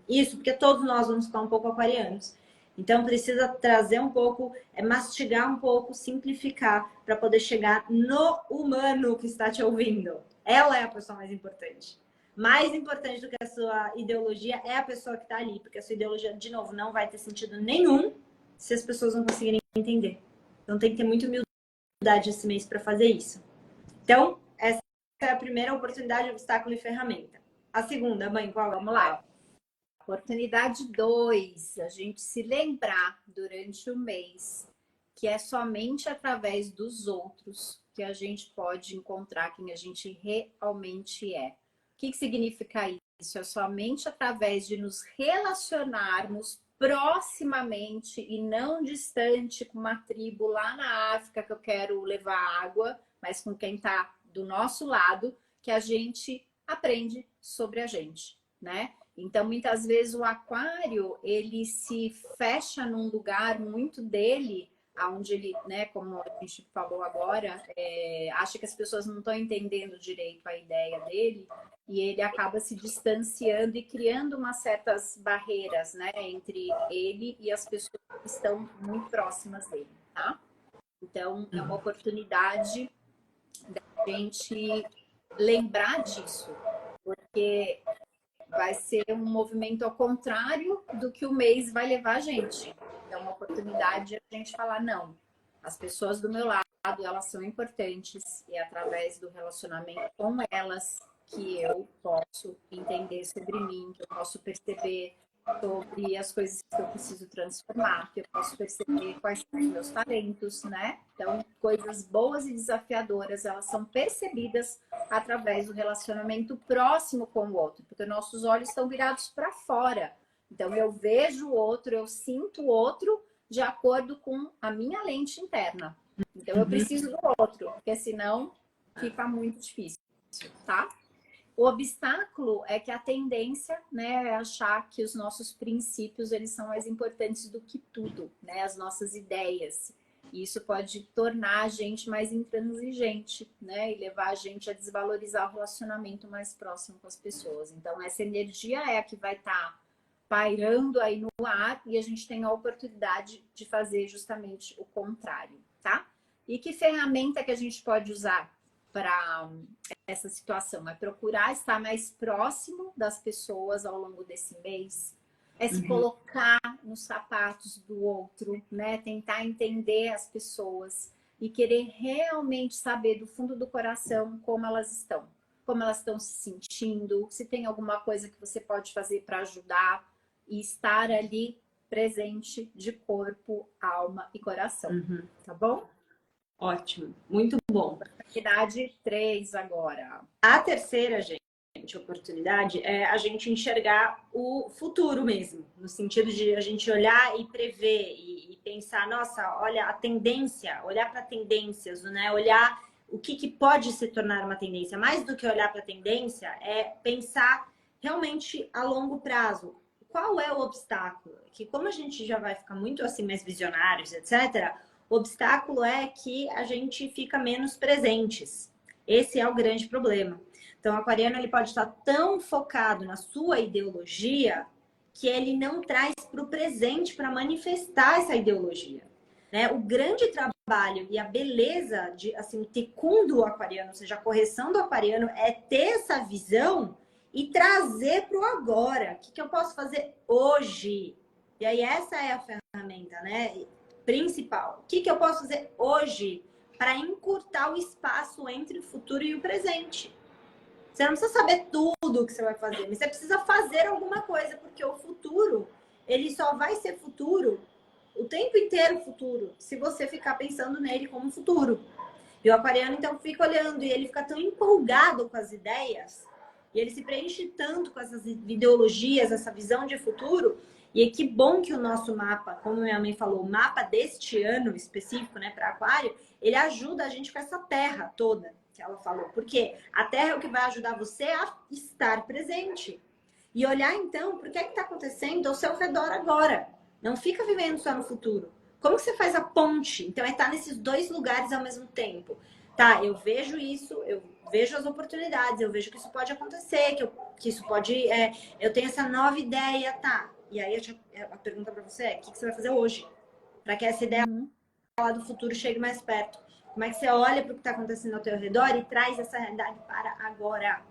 isso porque todos nós vamos ficar um pouco aquarianos. Então, precisa trazer um pouco, mastigar um pouco, simplificar, para poder chegar no humano que está te ouvindo. Ela é a pessoa mais importante. Mais importante do que a sua ideologia é a pessoa que está ali, porque a sua ideologia, de novo, não vai ter sentido nenhum se as pessoas não conseguirem entender. Então tem que ter muita humildade esse mês para fazer isso. Então, essa é a primeira oportunidade, obstáculo e ferramenta. A segunda, mãe, qual? Vamos lá. Oportunidade 2, a gente se lembrar durante o mês que é somente através dos outros que a gente pode encontrar quem a gente realmente é. O que significa isso? É somente através de nos relacionarmos proximamente e não distante com uma tribo lá na África que eu quero levar água, mas com quem está do nosso lado, que a gente aprende sobre a gente, né? Então, muitas vezes o aquário, ele se fecha num lugar muito dele, onde ele, né, como a gente falou agora, acha que as pessoas não estão entendendo direito a ideia dele, e ele acaba se distanciando e criando umas certas barreiras, né, entre ele e as pessoas que estão muito próximas dele, tá? Então, é uma oportunidade da gente lembrar disso, porque vai ser um movimento ao contrário do que o mês vai levar a gente. É uma oportunidade de a gente falar, não, as pessoas do meu lado, elas são importantes e é através do relacionamento com elas que eu posso entender sobre mim, que eu posso perceber sobre as coisas que eu preciso transformar, que eu posso perceber quais são os meus talentos, né? Então, coisas boas e desafiadoras, elas são percebidas através do relacionamento próximo com o outro, porque nossos olhos estão virados para fora. Então, eu vejo o outro, eu sinto o outro de acordo com a minha lente interna. Então, eu preciso do outro, porque senão fica muito difícil, tá? O obstáculo é que a tendência, né, é achar que os nossos princípios, eles são mais importantes do que tudo, né, as nossas ideias. E isso pode tornar a gente mais intransigente, né, e levar a gente a desvalorizar o relacionamento mais próximo com as pessoas. Então, essa energia é a que vai estar pairando aí no ar e a gente tem a oportunidade de fazer justamente o contrário, tá? E que ferramenta que a gente pode usar para essa situação? É procurar estar mais próximo das pessoas ao longo desse mês, é se colocar nos sapatos do outro, né? Tentar entender as pessoas e querer realmente saber do fundo do coração como elas estão se sentindo, se tem alguma coisa que você pode fazer para ajudar e estar ali presente de corpo, alma e coração, tá bom? Ótimo, muito bom. Oportunidade 3 agora. A terceira, gente, oportunidade é a gente enxergar o futuro mesmo, no sentido de a gente olhar e prever e pensar, nossa, olha a tendência, olhar para tendências, né? Olhar o que pode se tornar uma tendência. Mais do que olhar para a tendência, é pensar realmente a longo prazo. Qual é o obstáculo? Que como a gente já vai ficar muito assim mais visionários, etc., o obstáculo é que a gente fica menos presentes. Esse é o grande problema. Então, o aquariano ele pode estar tão focado na sua ideologia que ele não traz para o presente para manifestar essa ideologia. Né? O grande trabalho e a beleza de assim, o tecum do aquariano, ou seja, a correção do aquariano, é ter essa visão e trazer para o agora. O que eu posso fazer hoje? E aí, essa é a ferramenta, né? Principal. O que eu posso fazer hoje para encurtar o espaço entre o futuro e o presente? Você não precisa saber tudo o que você vai fazer, mas você precisa fazer alguma coisa, porque o futuro, ele só vai ser futuro o tempo inteiro futuro, se você ficar pensando nele como futuro. E o aquariano, então, fica olhando e ele fica tão empolgado com as ideias, e ele se preenche tanto com essas ideologias, essa visão de futuro. E que bom que o nosso mapa, como minha mãe falou, o mapa deste ano específico, né, para aquário, ele ajuda a gente com essa terra toda que ela falou. Porque a terra é o que vai ajudar você a estar presente. E olhar, então, para o que é que está acontecendo ao seu redor agora. Não fica vivendo só no futuro. Como que você faz a ponte? Então, é estar nesses dois lugares ao mesmo tempo. Tá, eu vejo isso, eu vejo as oportunidades, eu vejo que isso pode acontecer, que isso pode... eu tenho essa nova ideia, tá. E aí a pergunta para você é, o que você vai fazer hoje? Para que essa ideia lá do futuro chegue mais perto. Como é que você olha para o que está acontecendo ao teu redor e traz essa realidade para agora?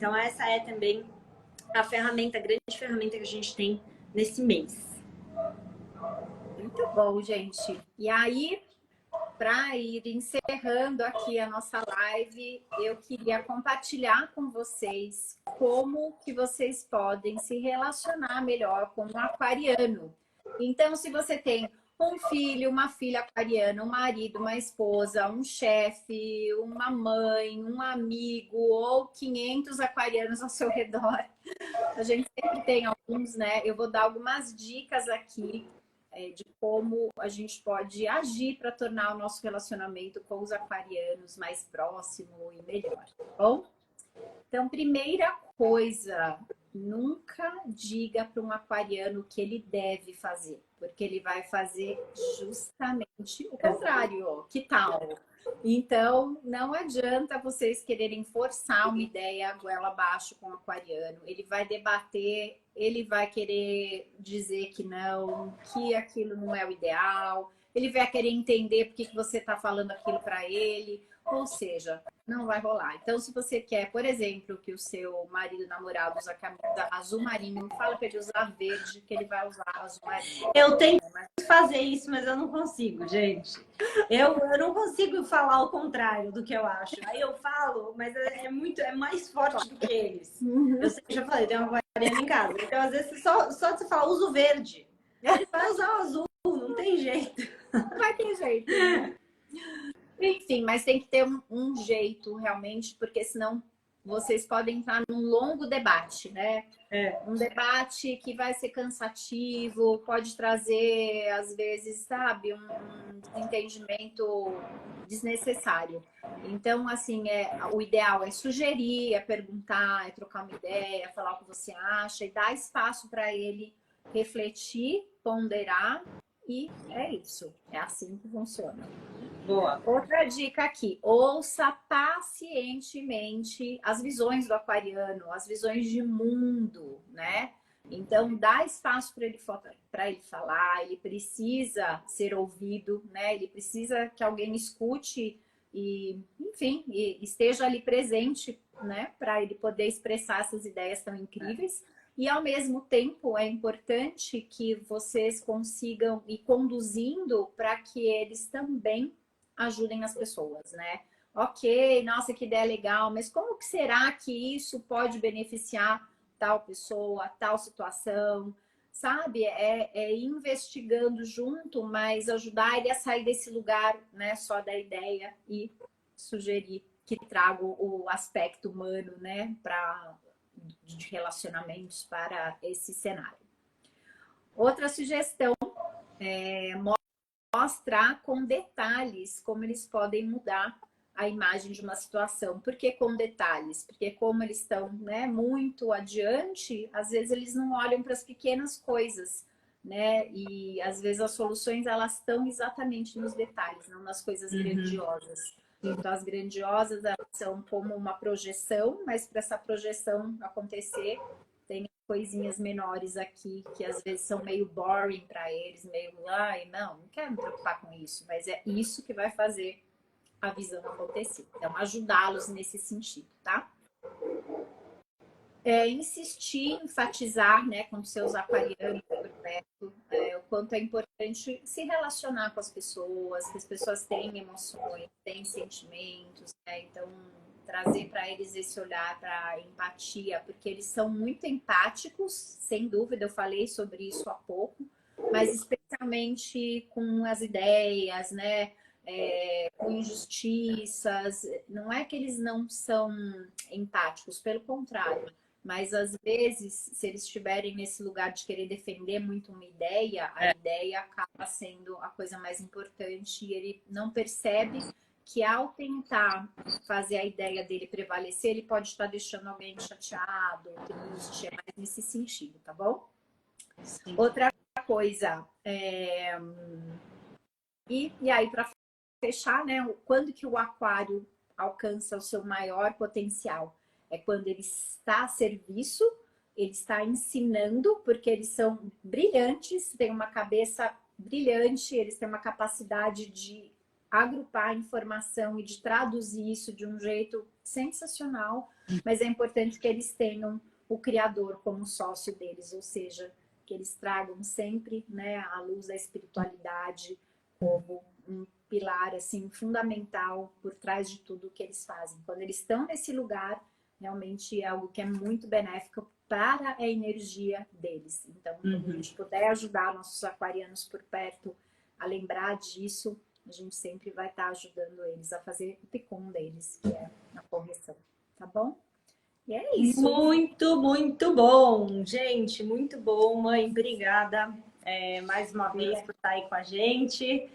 Então, essa é também a ferramenta, a grande ferramenta que a gente tem nesse mês. Muito bom, gente. E aí, para ir encerrando aqui a nossa live, eu queria compartilhar com vocês como que vocês podem se relacionar melhor com um aquariano. Então, se você tem um filho, uma filha aquariana, um marido, uma esposa, um chefe, uma mãe, um amigo ou 500 aquarianos ao seu redor, a gente sempre tem alguns, né? Eu vou dar algumas dicas aqui de como a gente pode agir para tornar o nosso relacionamento com os aquarianos mais próximo e melhor, tá bom? Então, primeira coisa, nunca diga para um aquariano o que ele deve fazer, porque ele vai fazer justamente o contrário. Que tal? Então, não adianta vocês quererem forçar uma ideia goela abaixo com o aquariano. Ele vai debater, ele vai querer dizer que não, que aquilo não é o ideal. Ele vai querer entender por que você está falando aquilo para ele. Ou seja, não vai rolar. Então, se você quer, por exemplo, que o seu marido, namorado, usa camisa azul marinho, fala para ele usar verde, que ele vai usar azul marinho. Eu tento fazer isso, mas eu não consigo, gente. Eu não consigo falar o contrário do que eu acho. Aí eu falo, mas é mais forte do que eles. Eu sempre já falei, tem uma aquariana em casa. Então, às vezes, só você fala, usa o verde. Ele vai usar o azul, não tem jeito. Não vai ter jeito, né? Enfim, mas tem que ter um jeito realmente, porque senão vocês podem entrar num longo debate, né? Um debate que vai ser cansativo, pode trazer, às vezes, sabe, um desentendimento desnecessário. Então, assim, o ideal é sugerir, é perguntar, é trocar uma ideia, falar o que você acha e dar espaço para ele refletir, ponderar, e é isso. É assim que funciona. Boa. Outra dica aqui, ouça pacientemente as visões do aquariano, as visões de mundo, né? Então, dá espaço para ele falar, ele precisa ser ouvido, né? Ele precisa que alguém escute e, enfim, esteja ali presente, né? Para ele poder expressar essas ideias tão incríveis. E, ao mesmo tempo, é importante que vocês consigam ir conduzindo para que eles também ajudem as pessoas, né? Ok, nossa, que ideia legal, mas como que será que isso pode beneficiar tal pessoa, tal situação? Sabe? É investigando junto, mas ajudar ele a sair desse lugar, né? Só da ideia e sugerir que traga o aspecto humano, né? De relacionamentos para esse cenário. Outra sugestão mostrar com detalhes como eles podem mudar a imagem de uma situação. Por que com detalhes? Porque como eles estão, né, muito adiante, às vezes eles não olham para as pequenas coisas, né? E às vezes as soluções elas estão exatamente nos detalhes, não nas coisas grandiosas. Então as grandiosas elas são como uma projeção, mas para essa projeção acontecer tem coisinhas menores aqui que às vezes são meio boring para eles, meio, ai, não quero me preocupar com isso, mas é isso que vai fazer a visão acontecer. Então, ajudá-los nesse sentido, tá? Insistir, enfatizar, né, com seus aquarianos, o quanto é importante se relacionar com as pessoas, que as pessoas têm emoções, têm sentimentos, né? Então, trazer para eles esse olhar para empatia, porque eles são muito empáticos, sem dúvida, eu falei sobre isso há pouco, mas especialmente com as ideias, né? Com injustiças, não é que eles não são empáticos, pelo contrário, mas às vezes, se eles estiverem nesse lugar de querer defender muito uma ideia, a ideia acaba sendo a coisa mais importante e ele não percebe que ao tentar fazer a ideia dele prevalecer, ele pode estar deixando alguém chateado, triste, é mais nesse sentido, tá bom? Sim. Outra coisa, e aí para fechar, né? Quando que o aquário alcança o seu maior potencial? É quando ele está a serviço, ele está ensinando, porque eles são brilhantes, têm uma cabeça brilhante, eles têm uma capacidade de agrupar informação e de traduzir isso de um jeito sensacional. mas é importante que eles tenham o Criador como sócio deles, ou seja, que eles tragam sempre, né, a luz da espiritualidade como um pilar assim fundamental por trás de tudo que eles fazem. Quando eles estão nesse lugar, realmente é algo que é muito benéfico para a energia deles. Então, quando a gente puder ajudar nossos aquarianos por perto a lembrar disso, a gente sempre vai estar ajudando eles a fazer o ticum deles, que é a correção, tá bom? E é isso. Muito, muito bom, gente, muito bom, mãe. Obrigada mais uma vez por estar aí com a gente.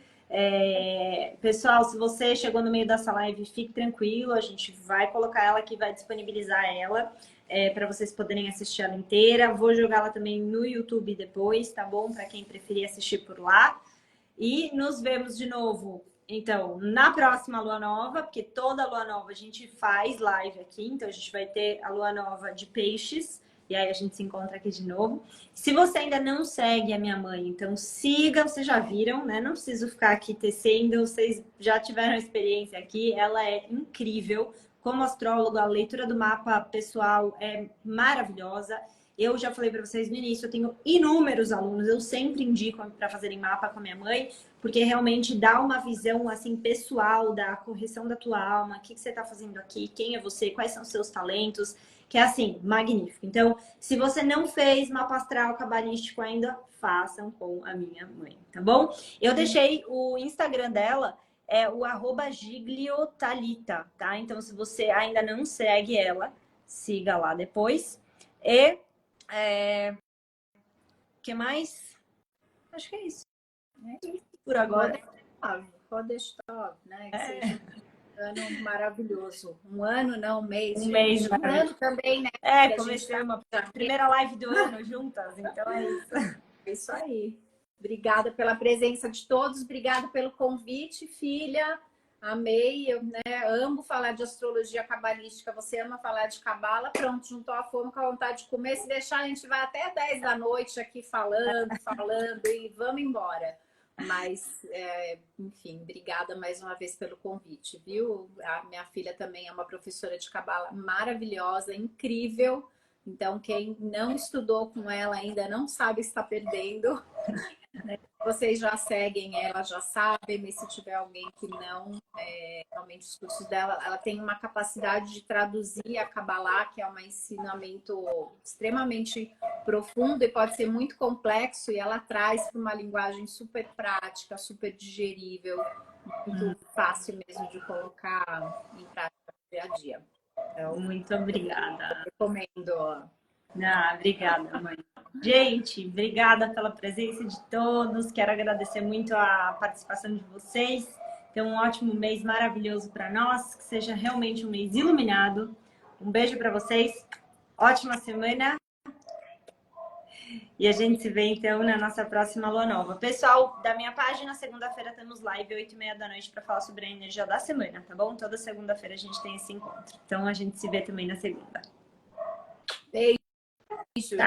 Pessoal, se você chegou no meio dessa live, fique tranquilo, a gente vai colocar ela aqui, vai disponibilizar ela para vocês poderem assistir ela inteira. Vou jogar ela também no YouTube depois, tá bom? Para quem preferir assistir por lá. E nos vemos de novo, então, na próxima lua nova, porque toda lua nova a gente faz live aqui, então a gente vai ter a lua nova de peixes, e aí a gente se encontra aqui de novo. Se você ainda não segue a minha mãe, então siga, vocês já viram, né? Não preciso ficar aqui tecendo, vocês já tiveram experiência aqui, ela é incrível. Como astróloga, a leitura do mapa pessoal é maravilhosa. Eu já falei para vocês no início, eu tenho inúmeros alunos, eu sempre indico para fazerem mapa com a minha mãe, porque realmente dá uma visão assim pessoal da correção da tua alma, o que você está fazendo aqui, quem é você, quais são os seus talentos, que é assim, magnífico. Então, se você não fez mapa astral cabalístico ainda, façam com a minha mãe, tá bom? Eu deixei o Instagram dela, é o @gigliotalita, tá? Então, se você ainda não segue ela, siga lá depois. E que mais? Acho que é isso. Por agora. Podestov, né? Que seja um ano maravilhoso. Um ano, não, um mês. Um mês. Um ano também, né? Comecei uma primeira live do ano juntas, então é isso. É isso aí. Obrigada pela presença de todos, obrigada pelo convite, filha. Amei, eu amo falar de astrologia cabalística, você ama falar de cabala, pronto, juntou a fome com a vontade de comer, se deixar a gente vai até 10 da noite aqui falando e vamos embora. Mas, enfim, obrigada mais uma vez pelo convite, viu? A minha filha também é uma professora de cabala maravilhosa, incrível, então quem não estudou com ela ainda não sabe está perdendo. Vocês já seguem ela, já sabem, mas se tiver alguém que não, realmente os cursos dela, ela tem uma capacidade de traduzir a Kabbalah, que é um ensinamento extremamente profundo e pode ser muito complexo, e ela traz para uma linguagem super prática, super digerível, muito fácil mesmo de colocar em prática no dia a dia. Então, muito obrigada. Recomendo. Obrigada, mãe. Gente, obrigada pela presença de todos. Quero agradecer muito a participação de vocês. Tenham um ótimo mês maravilhoso para nós. Que seja realmente um mês iluminado. Um beijo para vocês. Ótima semana. E a gente se vê, então, na nossa próxima lua nova. Pessoal, da minha página, segunda-feira temos live 8h30 da noite para falar sobre a energia da semana, tá bom? Toda segunda-feira a gente tem esse encontro. Então, a gente se vê também na segunda. Beijo,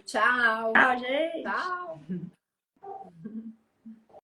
tchau. Tchau, gente. Tchau.